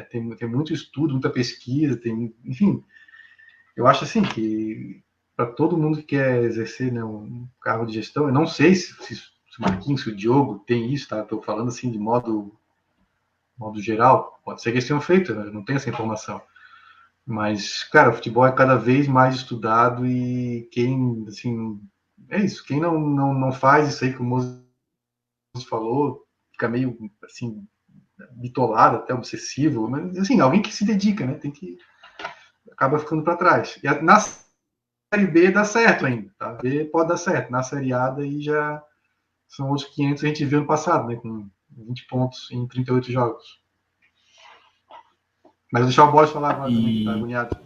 tem muito estudo, muita pesquisa, enfim, eu acho assim que para todo mundo que quer exercer, né, um cargo de gestão, eu não sei se o Marquinhos, se o Diogo tem isso, tá? Estou falando assim de modo geral, pode ser que eles tenham feito, né? Eu não tenho essa informação. Mas, cara, o futebol é cada vez mais estudado e quem, assim, é isso, quem não faz isso aí que o Mozart falou, fica meio, assim, bitolado, até obsessivo, mas assim, alguém que se dedica, né? Acaba ficando para trás. E na Série B dá certo ainda, tá? B pode dar certo. Na Série A daí já são outros 500 que a gente viu no passado, né? Com 20 pontos em 38 jogos. Mas deixar o Borges falar agora também, que tá agoniado.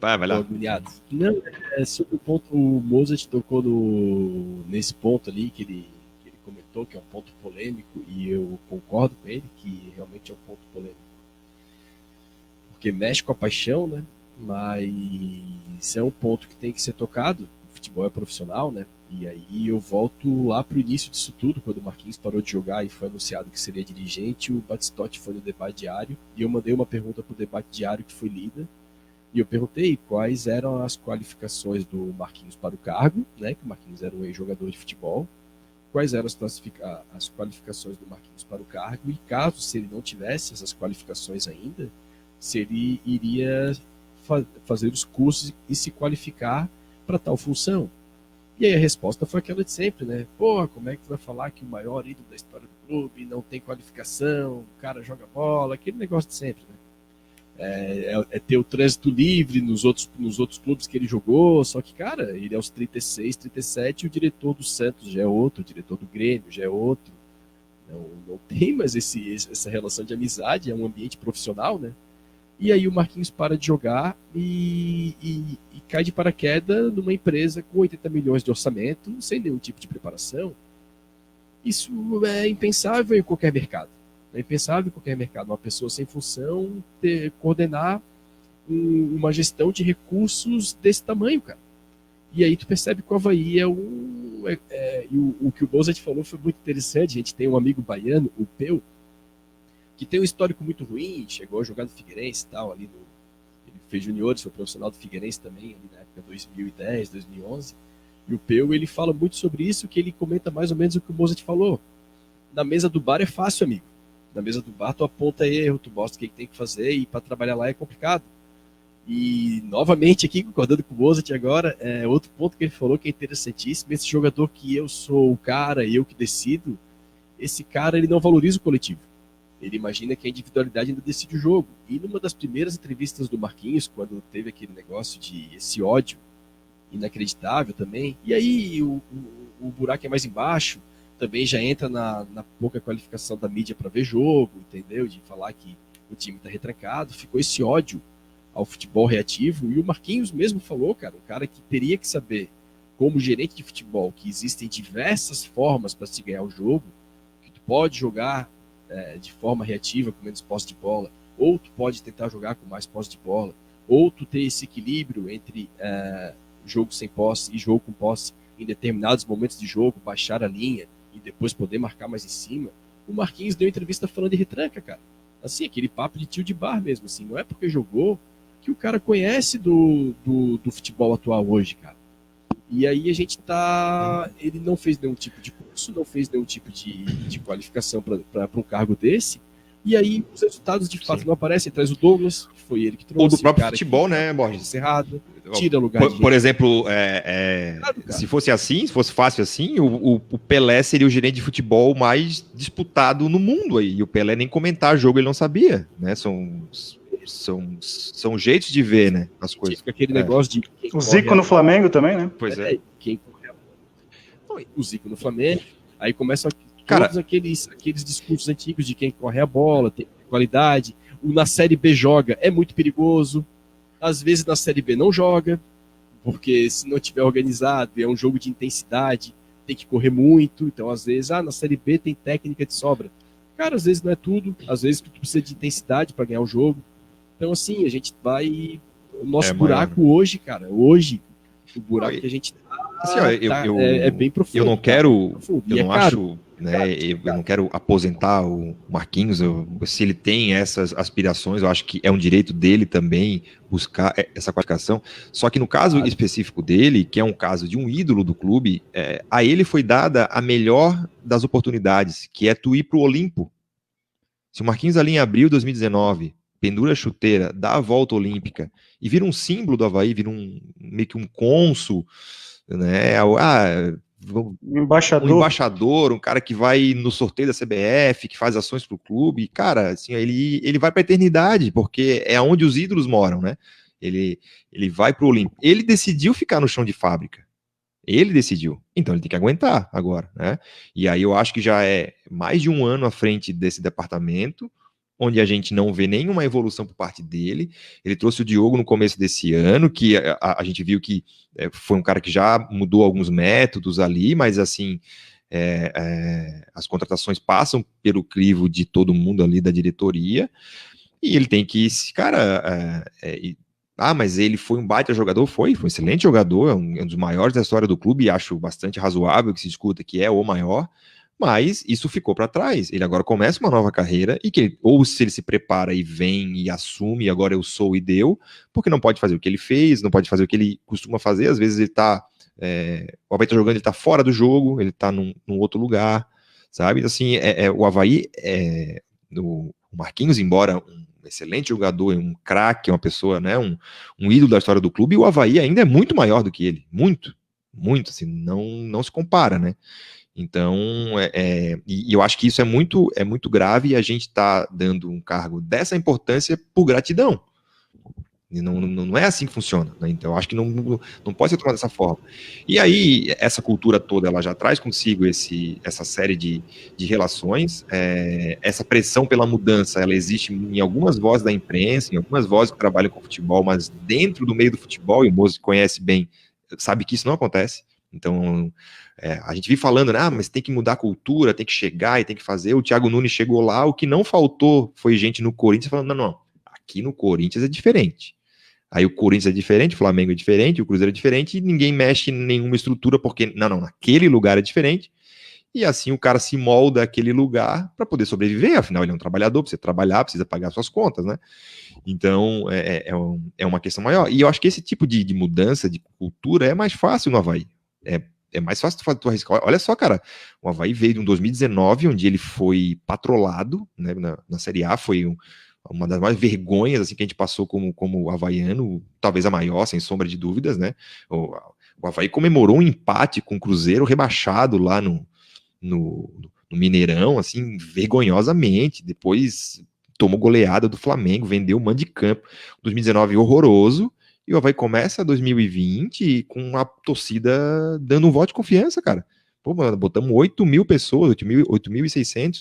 Vai lá. Agoniado. Não, sobre o ponto, o Mozart tocou nesse ponto ali que ele comentou, que é um ponto polêmico, e eu concordo com ele, que realmente é um ponto polêmico. Porque mexe com a paixão, né? Mas é um ponto que tem que ser tocado. O futebol é profissional, né? E aí eu volto lá pro início disso tudo, quando o Marquinhos parou de jogar e foi anunciado que seria dirigente, o Batistotti foi no debate diário, e eu mandei uma pergunta pro debate diário que foi lida, e eu perguntei quais eram as qualificações do Marquinhos para o cargo, né? Que o Marquinhos era um ex-jogador de futebol. Quais eram as qualificações do Marquinhos para o cargo, e caso se ele não tivesse essas qualificações ainda, se ele iria fazer os cursos e se qualificar para tal função. E aí a resposta foi aquela de sempre, né? Pô, como é que tu vai falar que o maior ídolo da história do clube não tem qualificação, o cara joga bola, aquele negócio de sempre, né? É ter o trânsito livre nos outros clubes que ele jogou, só que, cara, ele aos 36, 37, o diretor do Santos já é outro, o diretor do Grêmio já é outro. Não tem mais essa relação de amizade, é um ambiente profissional, né? E aí o Marquinhos para de jogar e cai de paraquedas numa empresa com 80 milhões de orçamento, sem nenhum tipo de preparação. Isso é impensável em qualquer mercado. É impensável em qualquer mercado. Uma pessoa sem função coordenar uma gestão de recursos desse tamanho, cara. E aí tu percebe que o Avaí o que o Bozat falou foi muito interessante. A gente tem um amigo baiano, o Peu, que tem um histórico muito ruim, chegou a jogar no Figueirense e tal, ele fez juniores, foi profissional do Figueirense também, ali na época 2010, 2011, e o Peu, ele fala muito sobre isso, que ele comenta mais ou menos o que o Mozart falou. Na mesa do bar é fácil, amigo. Na mesa do bar tu aponta erro, tu mostra o que tem que fazer, e para trabalhar lá é complicado. E, novamente, aqui, concordando com o Mozart agora, outro ponto que ele falou que é interessantíssimo, esse jogador que eu sou o cara, eu que decido, esse cara, ele não valoriza o coletivo. Ele imagina que a individualidade ainda decide o jogo. E numa das primeiras entrevistas do Marquinhos, quando teve aquele negócio de esse ódio inacreditável também, e aí o buraco é mais embaixo, também já entra na pouca qualificação da mídia para ver jogo, entendeu? De falar que o time está retrancado, ficou esse ódio ao futebol reativo, e o Marquinhos mesmo falou, cara, um cara que teria que saber, como gerente de futebol, que existem diversas formas para se ganhar o jogo, que tu pode jogar de forma reativa, com menos posse de bola, ou tu pode tentar jogar com mais posse de bola, ou tu ter esse equilíbrio entre jogo sem posse e jogo com posse em determinados momentos de jogo, baixar a linha e depois poder marcar mais em cima. O Marquinhos deu entrevista falando de retranca, cara. Assim, aquele papo de tio de bar mesmo, assim, não é porque jogou que o cara conhece do futebol atual hoje, cara. E aí a gente ele não fez nenhum tipo de curso, não fez nenhum tipo de qualificação para um cargo desse, e aí os resultados de fato não aparecem. Traz o Douglas, que foi ele que trouxe. Ou do próprio futebol, né, Borges? Cerrado, tira lugar por exemplo, se fosse assim, se fosse fácil assim, o Pelé seria o gerente de futebol mais disputado no mundo aí, e o Pelé nem comentar jogo ele não sabia, né? São jeitos de ver, né, as coisas. Fica aquele negócio de... O Zico no Flamengo também, né? Pois é. Quem corre o Zico no Flamengo, aí começam todos aqueles discursos antigos de quem corre a bola, tem qualidade, na Série B joga, é muito perigoso, às vezes na Série B não joga, porque se não tiver organizado, é um jogo de intensidade, tem que correr muito, então às vezes, na Série B tem técnica de sobra. Cara, às vezes não é tudo, às vezes tu precisa de intensidade para ganhar o jogo. Então, assim, a gente vai... O nosso buraco hoje, cara, o buraco que a gente assim, é bem profundo. Eu não quero... Profundo, eu não acho... Né, eu não quero aposentar o Marquinhos, se ele tem essas aspirações, eu acho que é um direito dele também buscar essa qualificação, só que no caso específico dele, que é um caso de um ídolo do clube, a ele foi dada a melhor das oportunidades, que é tu ir para o Olimpo. Se o Marquinhos ali em abril de 2019 pendura a chuteira, dá a volta olímpica e vira um símbolo do Avaí, vira meio que um cônsul, né? um embaixador, um cara que vai no sorteio da CBF, que faz ações pro clube, cara, assim, ele vai pra eternidade, porque é onde os ídolos moram, né? Ele vai pro Olímpico. Ele decidiu ficar no chão de fábrica. Ele decidiu. Então ele tem que aguentar agora, né? E aí eu acho que já é mais de um ano à frente desse departamento, onde a gente não vê nenhuma evolução por parte dele. Ele trouxe o Diogo no começo desse ano, que a gente viu que foi um cara que já mudou alguns métodos ali, mas assim, as contratações passam pelo crivo de todo mundo ali da diretoria, e ele tem que, cara, mas ele foi um baita jogador, foi um excelente jogador, é um dos maiores da história do clube, e acho bastante razoável que se discuta que é o maior, mas isso ficou para trás. Ele agora começa uma nova carreira e que ou se ele se prepara e vem e assume, agora eu sou e deu, porque não pode fazer o que ele fez, não pode fazer o que ele costuma fazer. Às vezes ele tá, o Avaí tá jogando, ele tá fora do jogo, ele tá num outro lugar, sabe? Assim, o Avaí, o Marquinhos, embora um excelente jogador, um craque, uma pessoa, né, um ídolo da história do clube, e o Avaí ainda é muito maior do que ele, muito, assim, não se compara, né? Então, e eu acho que isso é muito grave, e a gente está dando um cargo dessa importância por gratidão. E não é assim que funciona, né? Então, eu acho que não pode ser tomado dessa forma. E aí, essa cultura toda, ela já traz consigo essa série de relações, essa pressão pela mudança, ela existe em algumas vozes da imprensa, em algumas vozes que trabalham com futebol, mas dentro do meio do futebol, e o Mozo conhece bem, sabe que isso não acontece. Então, a gente vive falando, né, mas tem que mudar a cultura, tem que chegar e tem que fazer. O Thiago Nunes chegou lá, o que não faltou foi gente no Corinthians falando, não, aqui no Corinthians é diferente. Aí o Corinthians é diferente, o Flamengo é diferente, o Cruzeiro é diferente, e ninguém mexe em nenhuma estrutura, porque, não, naquele lugar é diferente, e assim o cara se molda aquele lugar para poder sobreviver, afinal ele é um trabalhador, precisa trabalhar, precisa pagar suas contas, né? Então, é uma questão maior. E eu acho que esse tipo de mudança de cultura é mais fácil no Avaí. É mais fácil tu arriscar. Olha só, cara, o Avaí veio de um 2019, onde ele foi patrolado, né, na Série A, foi uma das maiores vergonhas assim, que a gente passou como havaiano, talvez a maior, sem sombra de dúvidas, né? O Avaí comemorou um empate com o Cruzeiro rebaixado lá no Mineirão, assim, vergonhosamente. Depois tomou goleada do Flamengo, vendeu o mando de campo. 2019 horroroso. E o Avaí começa 2020 com a torcida dando um voto de confiança, cara. Pô, mano, botamos 8 mil pessoas, 8.600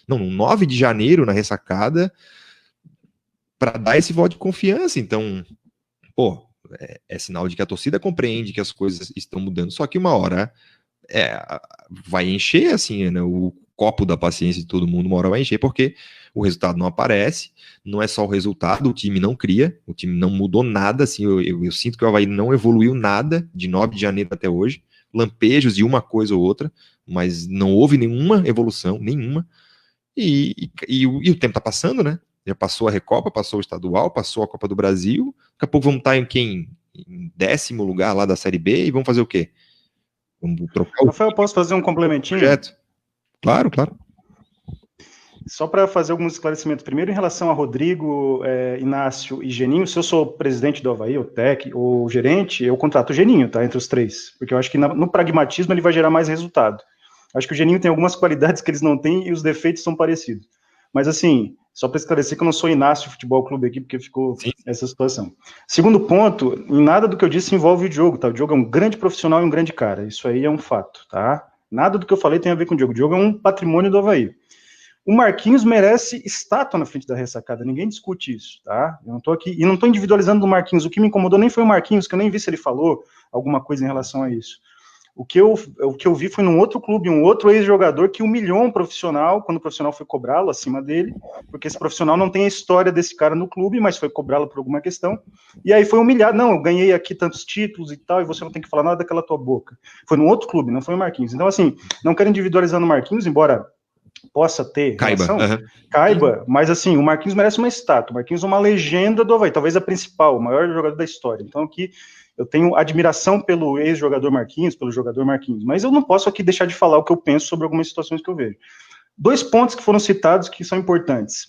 num 9 de janeiro na ressacada para dar esse voto de confiança. Então, pô, é sinal de que a torcida compreende que as coisas estão mudando. Só que uma hora vai encher, assim, né, o copo da paciência de todo mundo, uma hora vai encher, porque o resultado não aparece, não é só o resultado, o time não cria, o time não mudou nada, assim, eu sinto que o Avaí não evoluiu nada de 9 de janeiro até hoje, lampejos de uma coisa ou outra, mas não houve nenhuma evolução, nenhuma, e o tempo tá passando, né, já passou a Recopa, passou o Estadual, passou a Copa do Brasil, daqui a pouco vamos estar em 10º lugar lá da Série B, e vamos fazer o quê? Vamos trocar Rafael, posso fazer um complementinho? Projeto. Claro. Só para fazer alguns esclarecimentos. Primeiro, em relação a Rodrigo, Inácio e Geninho, se eu sou presidente do Avaí, ou gerente, eu contrato o Geninho, tá? Entre os três. Porque eu acho que no pragmatismo ele vai gerar mais resultado. Acho que o Geninho tem algumas qualidades que eles não têm e os defeitos são parecidos. Mas, assim, só para esclarecer que eu não sou Inácio Futebol Clube aqui, porque ficou essa situação. Segundo ponto, em nada do que eu disse envolve o Diogo, tá? O Diogo é um grande profissional e um grande cara. Isso aí é um fato, tá? Nada do que eu falei tem a ver com o Diogo. O Diogo é um patrimônio do Avaí. O Marquinhos merece estátua na frente da ressacada, ninguém discute isso, tá? Eu não tô aqui, e não tô individualizando o Marquinhos, o que me incomodou nem foi o Marquinhos, que eu nem vi se ele falou alguma coisa em relação a isso. O que eu vi foi num outro clube, um outro ex-jogador que humilhou um profissional, quando o profissional foi cobrá-lo acima dele, porque esse profissional não tem a história desse cara no clube, mas foi cobrá-lo por alguma questão, e aí foi humilhado, não, eu ganhei aqui tantos títulos e tal, e você não tem que falar nada daquela tua boca. Foi num outro clube, não foi o Marquinhos. Então, assim, não quero individualizar no Marquinhos, embora possa ter relação, caiba, mas assim, o Marquinhos merece uma estátua, o Marquinhos é uma legenda do Avaí, talvez a principal, o maior jogador da história. Então aqui eu tenho admiração pelo ex-jogador Marquinhos, pelo jogador Marquinhos, mas eu não posso aqui deixar de falar o que eu penso sobre algumas situações que eu vejo. 2 pontos que foram citados que são importantes.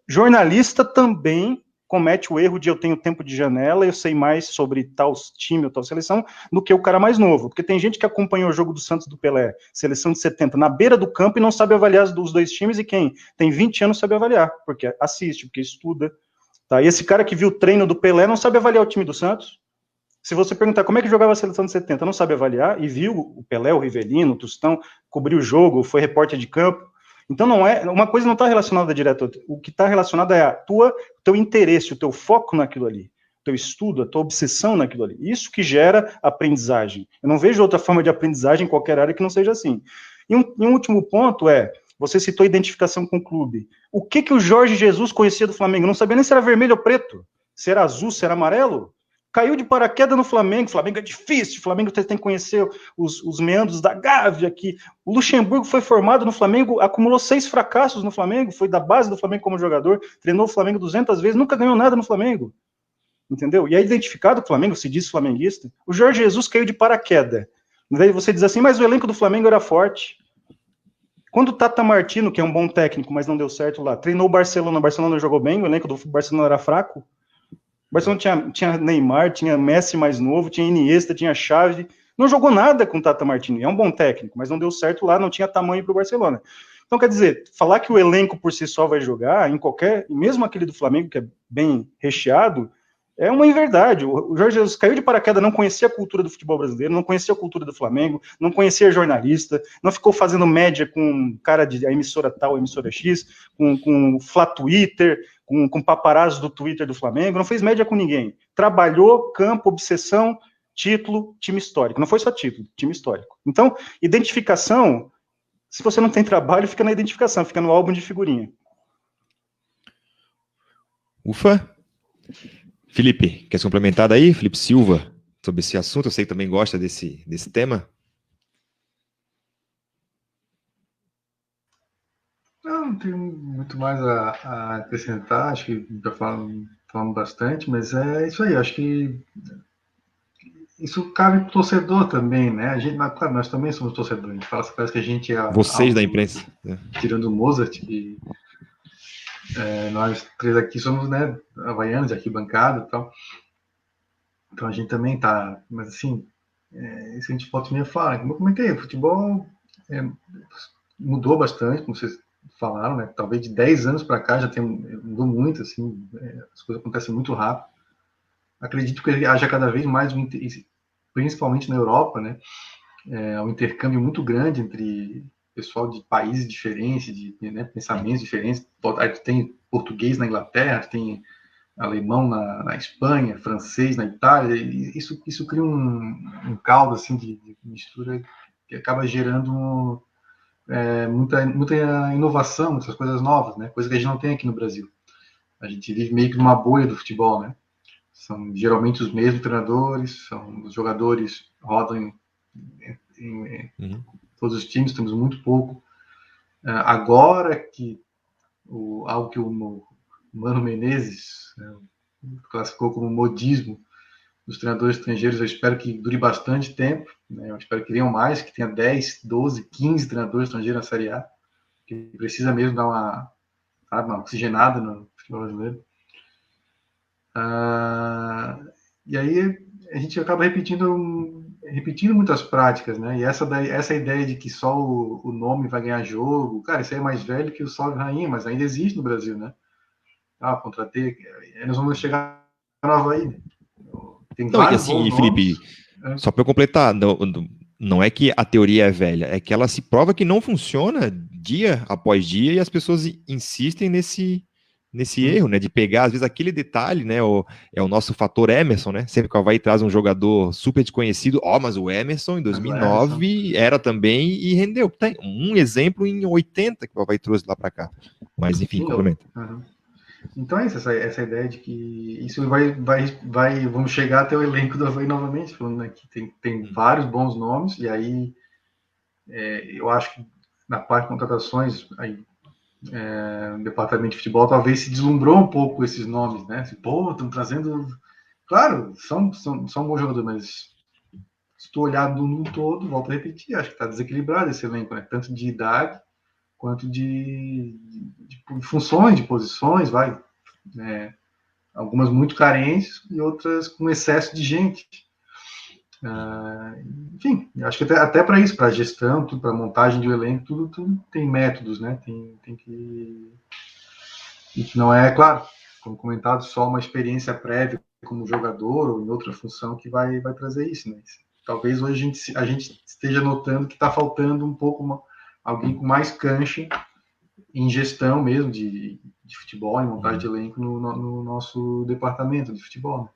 Jornalista também comete o erro de eu tenho tempo de janela, eu sei mais sobre tal time ou tal seleção, do que o cara mais novo. Porque tem gente que acompanhou o jogo do Santos do Pelé, seleção de 70, na beira do campo e não sabe avaliar os dois times, e quem tem 20 anos sabe avaliar, porque assiste, porque estuda. Tá? E esse cara que viu o treino do Pelé não sabe avaliar o time do Santos. Se você perguntar como é que jogava a seleção de 70, não sabe avaliar, e viu o Pelé, o Rivelino, o Tostão, cobriu o jogo, foi repórter de campo. Então, não é, uma coisa não está relacionada direto, o que está relacionado é teu interesse, o teu foco naquilo ali, o teu estudo, a tua obsessão naquilo ali. Isso que gera aprendizagem. Eu não vejo outra forma de aprendizagem em qualquer área que não seja assim. E um último ponto você citou identificação com o clube. O que o Jorge Jesus conhecia do Flamengo? Não sabia nem se era vermelho ou preto, se era azul, se era amarelo. Caiu de paraquedas no Flamengo. Flamengo é difícil. Flamengo tem que conhecer os meandros da Gávea aqui. O Luxemburgo foi formado no Flamengo, acumulou 6 fracassos no Flamengo, foi da base do Flamengo como jogador, treinou o Flamengo 200 vezes, nunca ganhou nada no Flamengo. Entendeu? E é identificado o Flamengo, se diz flamenguista. O Jorge Jesus caiu de paraquedas. Daí você diz assim, mas o elenco do Flamengo era forte. Quando o Tata Martino, que é um bom técnico, mas não deu certo lá, treinou o Barcelona jogou bem, o elenco do Barcelona era fraco. O Barcelona tinha Neymar, tinha Messi mais novo, tinha Iniesta, tinha Xavi. Não jogou nada com o Tata Martino. É um bom técnico, mas não deu certo lá, não tinha tamanho para o Barcelona. Então, quer dizer, falar que o elenco por si só vai jogar, mesmo aquele do Flamengo, que é bem recheado, é uma inverdade. O Jorge Jesus caiu de paraquedas, não conhecia a cultura do futebol brasileiro, não conhecia a cultura do Flamengo, não conhecia jornalista, não ficou fazendo média com cara de a emissora tal, a emissora X, com Flá Twitter, com paparazzo do Twitter do Flamengo, não fez média com ninguém. Trabalhou, campo, obsessão, título, time histórico. Não foi só título, time histórico. Então, identificação, se você não tem trabalho, fica na identificação, fica no álbum de figurinha. Ufa! Felipe, quer se complementar daí? Felipe Silva, sobre esse assunto, eu sei que também gosta desse tema. Não tenho muito mais a acrescentar, acho que já falamos bastante, mas é isso aí, acho que isso cabe para o torcedor também, né? A gente, claro, nós também somos torcedores, a gente fala, parece que a gente é vocês da imprensa, né? Tirando o Mozart, e nós três aqui somos, né, havaianos, aqui bancada e tal, então a gente também tá, mas assim, isso a gente pode também falar, como é que é? O futebol mudou bastante, como vocês falaram, né? Talvez de 10 anos para cá mudou muito, assim, as coisas acontecem muito rápido. Acredito que haja cada vez mais, principalmente na Europa, né? Um intercâmbio muito grande entre pessoal de países diferentes, né, pensamentos diferentes. Tem português na Inglaterra, tem alemão na Espanha, francês na Itália. E isso cria um caldo assim de mistura que acaba gerando muita inovação, muitas coisas novas, né? Coisa que a gente não tem aqui no Brasil. A gente vive meio que numa bolha do futebol, né? São geralmente os mesmos treinadores, os jogadores rodam em todos os times, temos muito pouco. Agora que algo que o Mano Menezes classificou como modismo dos treinadores estrangeiros, eu espero que dure bastante tempo, né? Eu espero que venham mais, que tenha 10, 12, 15 treinadores estrangeiros na Série A, que precisa mesmo dar uma oxigenada no futebol brasileiro. E aí a gente acaba repetindo muitas práticas, né? E essa ideia de que só o nome vai ganhar jogo, cara, isso aí é mais velho que o Salve Rainha, mas ainda existe no Brasil, né? Contratei, nós vamos chegar no Avaí, né? Tem Não, vários e assim, bons Felipe, nomes, só para eu completar, não é que a teoria é velha, é que ela se prova que não funciona dia após dia e as pessoas insistem nesse erro, né, de pegar, às vezes, aquele detalhe, né, é o nosso fator Emerson, né, sempre que o Avaí traz um jogador super desconhecido, mas o Emerson em 2009 era também e rendeu. Tem um exemplo em 80 que o Avaí trouxe lá para cá, mas enfim, complementa. Então é isso, essa ideia de que isso vamos chegar até o elenco do Avaí novamente, falando, né, que tem vários bons nomes, e aí eu acho que na parte de contratações, no departamento de futebol, talvez se deslumbrou um pouco esses nomes, né? Estão trazendo... Claro, são bons jogadores, mas se tu olhar no todo, volto a repetir, acho que está desequilibrado esse elenco, né? Tanto de idade, quanto de funções, de posições, algumas muito carentes e outras com excesso de gente. Enfim, acho que até para isso, para gestão, para montagem de elenco, tudo tem métodos, né? Tem que... E que não é, claro, como comentado, só uma experiência prévia como jogador ou em outra função que vai trazer isso, né? Talvez hoje a gente esteja notando que está faltando um pouco alguém com mais cancha em gestão mesmo de futebol, em montagem de elenco no nosso departamento de futebol, né?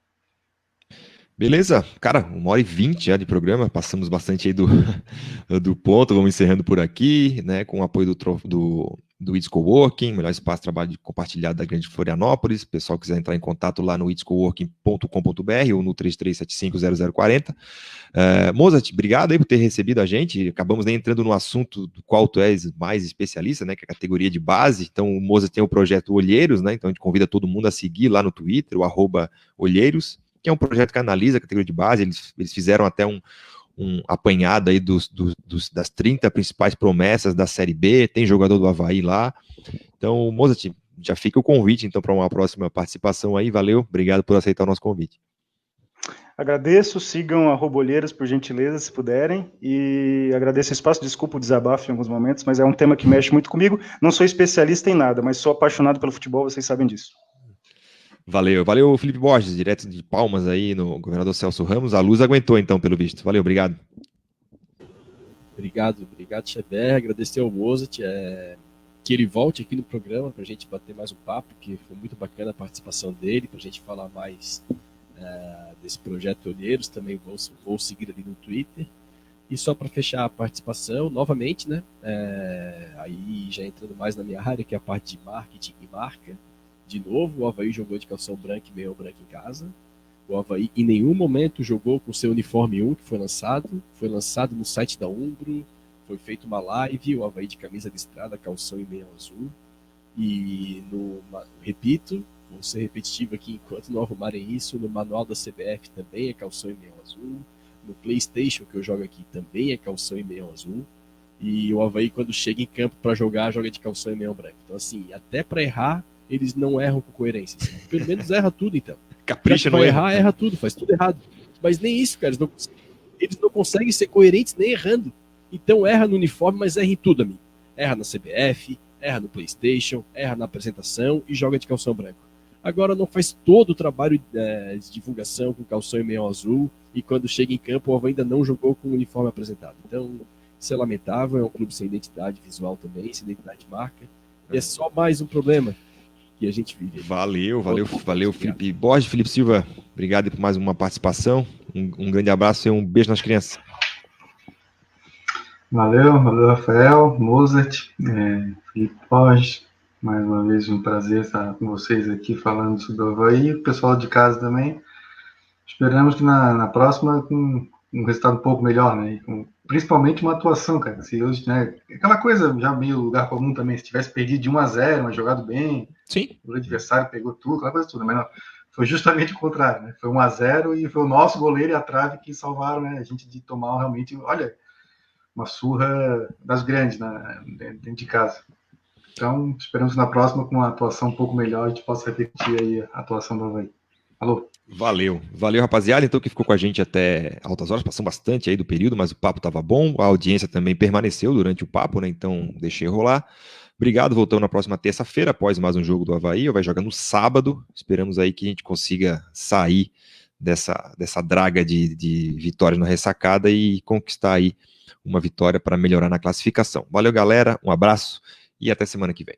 Beleza, cara, 1h20 já de programa, passamos bastante aí do ponto, vamos encerrando por aqui, né, com o apoio do It's Coworking, melhor espaço de trabalho compartilhado da Grande Florianópolis. O pessoal quiser entrar em contato lá no itscoworking.com.br ou no 33750040. Mozart, obrigado aí por ter recebido a gente. Acabamos nem entrando no assunto do qual tu és mais especialista, né, que é a categoria de base. Então o Mozart tem o projeto Olheiros, né, então a gente convida todo mundo a seguir lá no Twitter, o @Olheiros, que é um projeto que analisa a categoria de base. Eles fizeram até um apanhado aí das 30 principais promessas da Série B, tem jogador do Avaí lá. Então, Mozart, já fica o convite então para uma próxima participação aí. Valeu, obrigado por aceitar o nosso convite. Agradeço, sigam a Olheiros, por gentileza, se puderem, e agradeço o espaço, desculpa o desabafo em alguns momentos, mas é um tema que mexe muito comigo. Não sou especialista em nada, mas sou apaixonado pelo futebol, vocês sabem disso. Valeu, Felipe Borges, direto de Palmas aí no Governador Celso Ramos. A luz aguentou então, pelo visto. Valeu, obrigado. Obrigado, Xavier. Agradecer ao Mozart, que ele volte aqui no programa para a gente bater mais um papo, que foi muito bacana a participação dele, para a gente falar mais desse projeto Olheiros. Também vou seguir ali no Twitter. E só para fechar a participação, novamente, né? Aí já entrando mais na minha área, que é a parte de marketing e marca. De novo, o Avaí jogou de calção branco e meio branco em casa. O Avaí em nenhum momento jogou com seu uniforme 1, que foi lançado no site da Umbro, foi feita uma live, o Avaí de camisa listrada, calção e meio azul. E, repito, vou ser repetitivo aqui, enquanto não arrumarem isso, no manual da CBF também é calção e meio azul. No PlayStation, que eu jogo aqui, também é calção e meio azul. E o Avaí, quando chega em campo para jogar, joga de calção e meio branco. Então, assim, até para errar, eles não erram com coerência. Pelo menos erra tudo, então. Capricha, não erra tudo, faz tudo errado. Mas nem isso, cara. Eles não conseguem ser coerentes nem errando. Então erra no uniforme, mas erra em tudo, amigo. Erra na CBF, erra no PlayStation, erra na apresentação e joga de calção branco. Agora não faz todo o trabalho de divulgação com calção e meio azul, e quando chega em campo, o Avaí ainda não jogou com o uniforme apresentado. Então, isso é lamentável, é um clube sem identidade visual também, sem identidade de marca. E é só mais um problema que a gente vive. Valeu, Felipe Borges, Felipe Silva, obrigado por mais uma participação, um grande abraço e um beijo nas crianças. Valeu, Rafael, Mozart, Felipe Borges, mais uma vez um prazer estar com vocês aqui falando sobre o Avaí, o pessoal de casa também. Esperamos que na próxima com um resultado um pouco melhor, né? Principalmente uma atuação, cara. Se hoje, né? Aquela coisa já meio lugar comum também, se tivesse perdido de 1-0, mas jogado bem, sim, o adversário pegou tudo, aquela coisa toda, mas não, foi justamente o contrário, né? Foi 1-0 e foi o nosso goleiro e a trave que salvaram, né, a gente de tomar realmente, olha, uma surra das grandes, né, dentro de casa. Então, esperamos que na próxima, com uma atuação um pouco melhor, a gente possa repetir aí a atuação do Avaí. Alô? Valeu, rapaziada, então que ficou com a gente até altas horas, passamos bastante aí do período, mas o papo estava bom, a audiência também permaneceu durante o papo, né, então deixei rolar. Obrigado, voltamos na próxima terça-feira, após mais um jogo do Avaí, vai jogar no sábado, esperamos aí que a gente consiga sair dessa draga de vitórias na ressacada e conquistar aí uma vitória para melhorar na classificação. Valeu, galera, um abraço e até semana que vem.